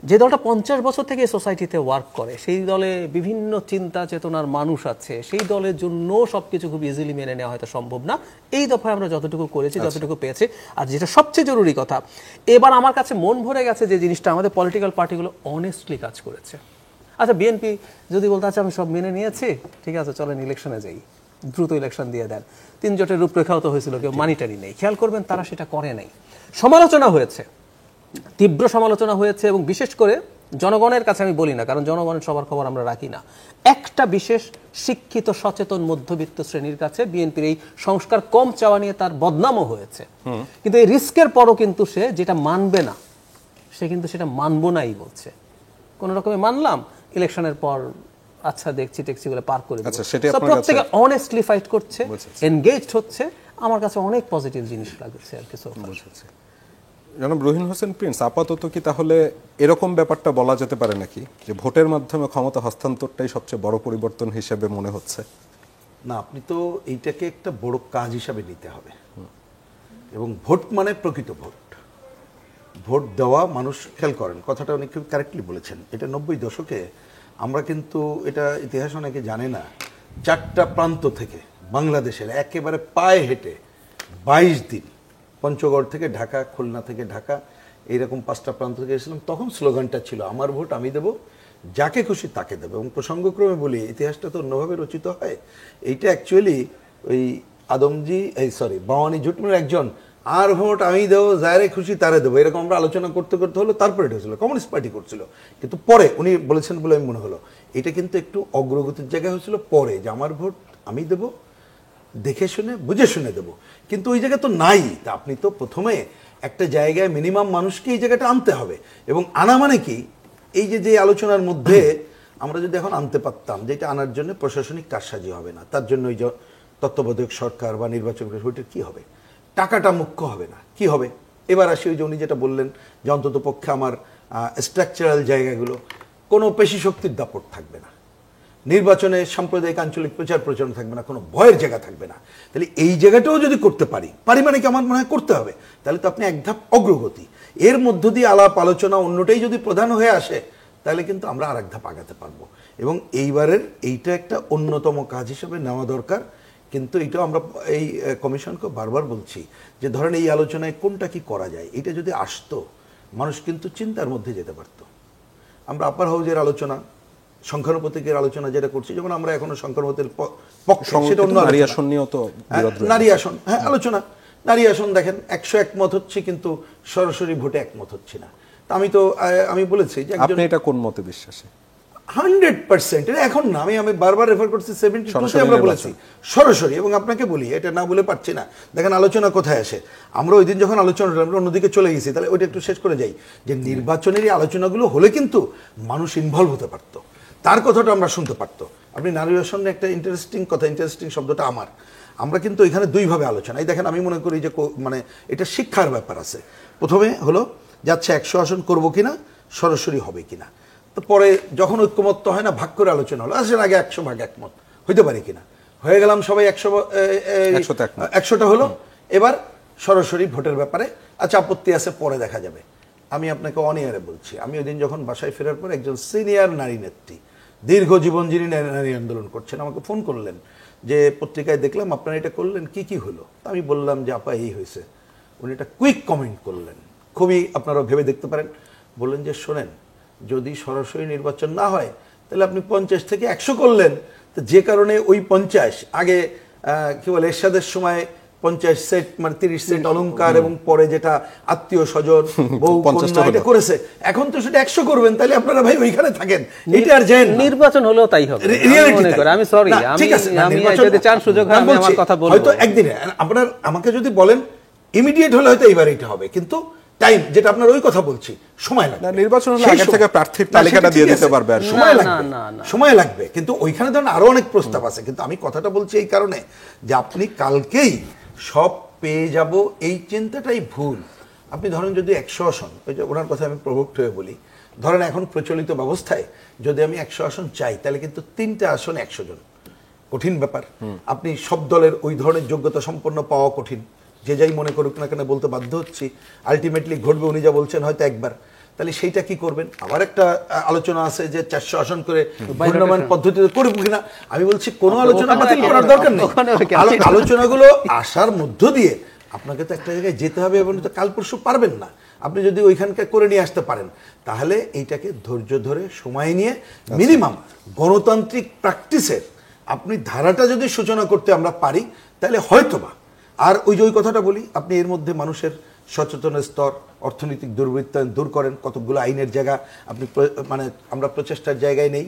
যে দলটা 50 বছর থেকে সোসাইটিতে ওয়ার্ক করে, সেই দলে বিভিন্ন চিন্তা চেতনার মানুষ আছে, সেই দলের জন্য সবকিছু খুব ইজিলি মেনে নেওয়া হয়তো সম্ভব না। এই দফায় আমরা যতটুকু করেছি, যতটুকু পেয়েছি। আর যেটা সবচেয়ে জরুরি কথা, এবার আমার কাছে মন ভরে গেছে যে জিনিসটা আমাদের পলিটিক্যাল পার্টিগুলো অনেস্টলি কাজ করেছে। আচ্ছা, বিএনপি যদি বলতে আচ্ছা আমি সব মেনে নিয়েছি, ঠিক আছে চলেন ইলেকশনে যাই, দ্রুত ইলেকশন দিয়ে দেন, 3 জোটের রূপরেখাও তো হয়েছিল, কেউ মানিটারি নেই। খেয়াল করবেন তারা সেটা করে নাই। সমালোচনা হয়েছে, তীব্র সমালোচনা হয়েছে, এবং বিশেষ করে জনগণের কাছে আমি বলি না, কারণ জনগণের সবার খবর আমরা রাখি না। একটা বিশেষ শিক্ষিত সচেতন মধ্যবিত্ত শ্রেণীর কাছে বিএনপির এই সংস্কার কম চাওয়া নিয়ে তার বদনামও হয়েছে। কিন্তু এই রিস্কের পরও কিন্তু সে যেটা মানবে না, সে কিন্তু সেটা মানবো নাই বলছে। কোন রকমে মানলাম, ইলেকশনের পর আচ্ছা দেখছি টেক্সি বলে পার করে দিচ্ছে। প্রত্যেকে অনেস্টলি ফাইট করছে, এনগেজড হচ্ছে। আমার কাছে অনেক পজিটিভ জিনিস লাগছে আর কিছু। জনাব রহিন হোসেন প্রিন্স, আপাতত কি তাহলে এরকম ব্যাপারটা বলা যেতে পারে নাকি যে ভোটের মাধ্যমে ক্ষমতা হস্তান্তরটাই সবচেয়ে বড় পরিবর্তন হিসেবে মনে হচ্ছে? না, আপনি তো এইটাকে একটা বড় কাজ হিসাবে নিতে হবে। এবং ভোট মানে প্রকৃত ভোট, ভোট দেওয়া মানুষ। খেয়াল করেন, কথাটা অনেক কারেক্টলি বলেছেন। এটা 90 দশকে আমরা কিন্তু, এটা ইতিহাস অনেকে জানে না, 4টা প্রান্ত থেকে বাংলাদেশের একেবারে পায়ে হেঁটে 22 দিন, পঞ্চগড় থেকে ঢাকা, খুলনা থেকে ঢাকা, এইরকম 5টা প্রান্ত থেকে এসেছিলাম। তখন স্লোগানটা ছিল আমার ভোট আমি দেব, যাকে খুশি তাকে দেবো। এবং প্রসঙ্গক্রমে বলি, ইতিহাসটা তো অন্যভাবে রচিত হয়। এইটা অ্যাকচুয়ালি ওই বাওয়ানি জুটমির একজন, আর ভোট আমি দেবো, যারে খুশি তারে দেবো, এরকম আমরা আলোচনা করতে করতে হলো। তারপরে এটা হয়েছিল, কমিউনিস্ট পার্টি করছিল, কিন্তু পরে উনি বলেছেন বলে আমি মনে হলো এটা কিন্তু একটু অগ্রগতির জায়গায় হয়েছিল পরে, যে আমার ভোট আমি দেবো, দেখে শুনে বুঝে শুনে দেবো। কিন্তু ওই জায়গা তো নাই। তা আপনি তো প্রথমে একটা জায়গায় মিনিমাম মানুষকে এই জায়গাটা আনতে হবে। এবং আনা মানে কি, এই যে আলোচনার মধ্যে আমরা যদি এখন আনতে পারতাম, যেটা আনার জন্য প্রশাসনিক কারসাজি হবে না, তার জন্য ওই যে তত্ত্বাবধায়ক সরকার বা নির্বাচন ওইটার কী হবে, টাকাটা মুখ্য হবে না, কি হবে। এবার আসি ওই যে উনি যেটা বললেন যে অন্তত পক্ষে আমার স্ট্রাকচারাল জায়গাগুলো, কোনো পেশি শক্তির দাপট থাকবে না, নির্বাচনে সাম্প্রদায়িক আঞ্চলিক প্রচার প্রচারণা থাকবে না, কোনো ভয়ের জায়গা থাকবে না। তাহলে এই জায়গাটাও যদি করতে পারি মানে কি আমার মনে হয় করতে হবে, তাহলে তো আপনি এক ধাপ অগ্রগতি। এর মধ্য দিয়ে আলাপ আলোচনা অন্যটাই যদি প্রধান হয়ে আসে, তাহলে কিন্তু আমরা আর এক ধাপ আগাতে পারবো। এবং এইবারের এইটা একটা অন্যতম কাজ হিসেবে নেওয়া দরকার। কিন্তু এটাও আমরা এই কমিশনকে বারবার বলছি যে ধরেন এই আলোচনায় কোনটা কি করা যায়, এটা যদি আসতো মানুষ কিন্তু চিন্তার মধ্যে যেতে পারতো। আমরা আপার হাউজের আলোচনা, সংখ্যানুপাতিকের আলোচনা যেটা করছি, যেমন আমরা এখনো সংখ্যানুপাতির পক্ষে, সেটা অন্য নারী আসন নিয়েও তো বিরোধ রয়েছে। নারী আসন, হ্যাঁ আলোচনা, নারী আসন দেখেন 100 একমত হচ্ছে কিন্তু সরাসরি ভোটে একমত হচ্ছে না। তা আমি বলেছি যে আপনি এটা কোন মতে বিশ্বাসী? 100% এটা এখন না, আমি বারবার রেফার করছি 72 সরাসরি আমরা নির্বাচন। বলেছি সরাসরি। এবং আপনাকে বলি, এটা না বলে পারছি না, দেখেন আলোচনা কোথায় আসে। আমরা ওই দিন যখন আলোচনা আমরা অন্যদিকে চলে গেছি, তাহলে ওইটা একটু শেষ করে যাই যে নির্বাচনের এই আলোচনাগুলো হলে কিন্তু মানুষ ইনভলভ হতে পারতো, তার কথাটা আমরা শুনতে পারতো। আপনি নারী আসন একটা ইন্টারেস্টিং কথা, ইন্টারেস্টিং শব্দটা আমরা কিন্তু এখানে দুইভাবে আলোচনা, এই দেখেন আমি মনে করি যে মানে এটা শিক্ষার ব্যাপার আছে। প্রথমে হলো যাচ্ছে 100 আসন করবো কিনা, সরাসরি হবে কিনা। তো পরে যখন ঐক্যমত্য হয় না, ভাগ করে আলোচনা হলো, আসলে আগে 100 ভাগ একমত হইতে পারে কিনা, হয়ে গেলাম সবাই 100টা হলো। এবার সরাসরি ভোটের ব্যাপারে আচ্ছা আপত্তি আছে, পরে দেখা যাবে। আমি আপনাকে অন এয়ারে বলছি, আমি ওই দিন যখন বাসায় ফেরার পর একজন সিনিয়র নারী নেত্রী, দীর্ঘ জীবন যিনি নারী আন্দোলন করছেন, আমাকে ফোন করলেন যে পত্রিকায় দেখলাম আপনারা এটা করলেন, কি হলো। আমি বললাম যে আপা এই হয়েছে। উনি একটা কুইক কমেন্ট করলেন, খুবই আপনারা ভেবে দেখতে পারেন। বললেন যে শোনেন, যদি সরাসরি নির্বাচন না হয় তাহলে আপনি 50 থেকে 100 করলেন, তো যে কারণে ওই 50 আগে কি বলে এরশাদের সময় 50 সেট মানে 30 সেট অলংকার এবং পরে যেটা আত্মীয় স্বজন বউ কন্যা এটা করেছে, এখন তো সেটা 100 করবেন, তাহলে আপনারা ভাই ওইখানে থাকেন, এটা আর যেন নির্বাচন হলেও তাই হবে। আমি সরি, আমি যদি চান সুযোগ হয় আমি আমার কথা বলবো। হয়তো একদিনে আপনার আমাকে যদি বলেন ইমিডিয়েট হলে হয়তো এইবার এটা হবে, কিন্তু টাইম যেটা আপনার ওই কথা বলছি, সময় লাগবে। নির্বাচন হলে আগে থেকে প্রার্থীর তালিকাটা দিয়ে দিতে পারবে, আর সময় লাগবে। কিন্তু ওইখানে ধরেন আরো অনেক প্রস্তাব আছে, কিন্তু আমি কথাটা বলছি এই কারণে যে আপনি কালকেই সব পেয়ে যাব এই চিন্তাটাই ভুল। আপনি ধরেন যদি 100 আসন, ওই যে ওনার কথা আমি প্রভুক্ত হয়ে বলি, ধরেন এখন প্রচলিত ব্যবস্থায় যদি আমি 100 আসন চাই, তাহলে কিন্তু 3টা আসন 100 জন, কঠিন ব্যাপার। আপনি সব দলের ওই ধরনের যোগ্যতা সম্পন্ন পাওয়া কঠিন, যে যাই মনে করুক না কেন বলতে বাধ্য হচ্ছি, আলটিমেটলি ঘটবে উনি যা বলছেন হয়তো একবার। তাহলে সেইটা কি করবেন? আবার একটা আলোচনা আছে যে 400 আসন করে ঘূর্ণায়মান পদ্ধতিতে করব কিনা। আমি বলছি কোনো আলোচনা বাতিল করার দরকার নেই, আলোচনাগুলো আসার মধ্য দিয়ে আপনাকে তো একটা জায়গায় যেতে হবে, এবং তো কাল পরশু পারবেন না। আপনি যদি ওইখানকার করে নিয়ে আসতে পারেন, তাহলে এইটাকে ধৈর্য ধরে সময় নিয়ে মিনিমাম গণতান্ত্রিক প্র্যাকটিসের আপনি ধারাটা যদি সূচনা করতে আমরা পারি, তাহলে হয়তোবা। আর ওই যে ওই কথাটা বলি, আপনি এর মধ্যে মানুষের সচেতনের স্তর, অর্থনৈতিক দুর্বৃত্তায়ন দূর করেন, কতগুলো আইনের জায়গা আপনি মানে আমরা প্রচেষ্টার জায়গায় নেই,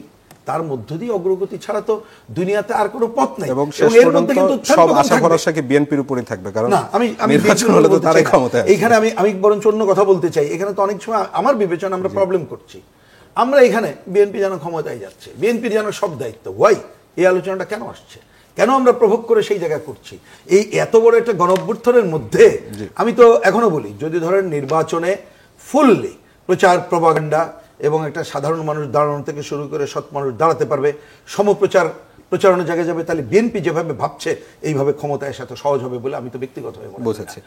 তার মধ্য দিয়ে অগ্রগতি ছাড়া তো দুনিয়াতে আর কোনো পথ নেই। এবং শেষ পর্যন্ত সব আশা ভরসা কি বিএনপির উপরই থাকবে, কারণ না আমি নির্বাচন হলে তো তারাই ক্ষমতায়। এইখানে আমি বরঞ্চ অন্য কথা বলতে চাই। এখানে তো অনেক সময় আমার বিবেচনা আমরা প্রবলেম করছি, আমরা এখানে বিএনপি যেন ক্ষমতায় যাচ্ছে, বিএনপির যেন সব দায়িত্ব, ওয়াই এই আলোচনাটা কেন আসছে, কেন আমরা প্রভোগ করে সেই জায়গায় করছি? এই এত বড় একটা গণঅভ্যুত্থানের মধ্যে আমি তো এখনো বলি, যদি ধরেন নির্বাচনে ফুললি প্রচার প্রপাগান্ডা এবং একটা সাধারণ মানুষ দাঁড়ানো থেকে শুরু করে সৎ মানুষ দাঁড়াতে পারবে, প্রচারণার জায়গায় যাবে, তাহলে বিএনপি যেভাবে ভাবছে এইভাবে ক্ষমতায় সাথে সহজ হবে বলে আমি তো ব্যক্তিগতভাবে বুঝেছি।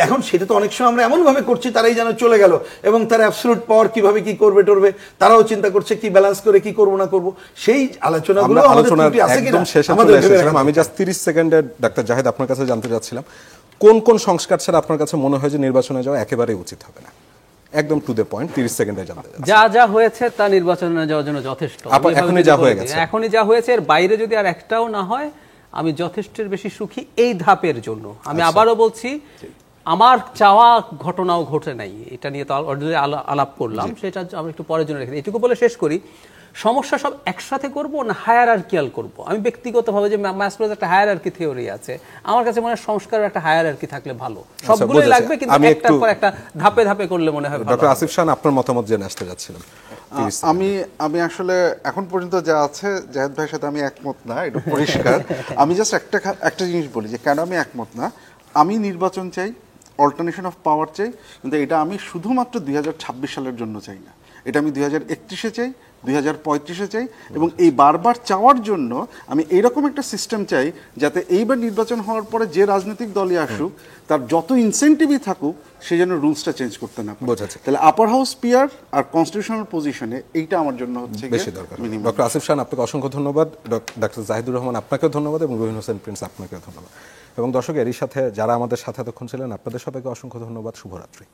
এখন সেটা তো অনেক সময় আমরা এমন ভাবে করছি তারাই যেন চলে গেল, এবং তারা অ্যাবসলিউট পাওয়ার কিভাবে কি করবে টরবে, তারাও চিন্তা করছে কি ব্যালেন্স করে কি করবো না করবো, সেই আলোচনাগুলো একদম শেষে চলে এসেছিলাম। আমি জাস্ট 30 সেকেন্ডে ডাক্তার জাহেদ আপনার কাছে জানতে চাচ্ছিলাম, কোন কোন সংস্কার ছাড়া আপনার কাছে মনে হয় যে নির্বাচনে যাওয়া একেবারেই উচিত হবে না? একদম টু দ্য পয়েন্ট, 30 সেকেন্ডে জানতে চাচ্ছি। যা হয়েছে তা নির্বাচনে যাওয়ার জন্য যথেষ্ট। এখনই যা হয়ে গেছে, এখনই যা হয়েছে, এর বাইরে যদি আর একটাও না হয়, আমি যথেষ্টের বেশি সুখী এই ধাপের জন্য। আমি আবারও বলছি, আমার চাওয়া ঘটনাও ঘটে নাই, এটা নিয়ে তো অলরেডি আলাপ করলাম, সেটা আমি একটু পরের জন্য রেখে এটুকু বলে শেষ করি। সমস্যা সব একসাথে করব না হায়ারার্কিয়াল করব? আমি ব্যক্তিগতভাবে যে মাসলোর একটা হায়ারার্কি থিওরি আছে, আমার কাছে মনে হয় সংস্কারের একটা হায়ারার্কি থাকলে ভালো, সবগুলোই লাগবে, কিন্তু একটার পর একটা ধাপে ধাপে করলে মনে হয় ভালো। ডক্টর আসিফ খান, আপনার মতামত জেনে আসতে যাচ্ছিলাম। আমি আসলে এখন পর্যন্ত যা আছে জাহেদ ভাইয়ের সাথে আমি একমত না, এটা পরিষ্কার। আমি জাস্ট একটা জিনিস বলি যে কেন আমি একমত না। আমি নির্বাচন চাই, অল্টারনেশন অফ পাওয়ার চাই, কিন্তু এটা আমি শুধুমাত্র 2026 সালের জন্য চাই না। এটা আমি 2031-এ চাই, 2035-এ চাই, এবং এই বারবার চাওয়ার জন্য আমি এইরকম একটা সিস্টেম চাই যাতে এইবার নির্বাচন হওয়ার পরে যে রাজনৈতিক দলই আসুক তার যত ইনসেন্টিভই থাকুক সে যেন রুলসটা চেঞ্জ করতে না পারে। বোঝাচ্ছে। তাহলে আপার হাউস পিয়ার আর কনস্টিটিউশনাল পজিশনে এইটা আমার জন্য হচ্ছে বেশি দরকার। ডক্টর আসিফ শান, আপনাকে অসংখ্য ধন্যবাদ। ডক্টর জাহিদুর রহমান, আপনাকেও ধন্যবাদ, এবং রুহিন হোসেন প্রিন্স, আপনাকেও ধন্যবাদ। এবং দর্শক, এরই সাথে যারা আমাদের সাথে এতক্ষণ ছিলেন, আপনাদের সবাইকে অসংখ্য ধন্যবাদ। শুভরাত্রি।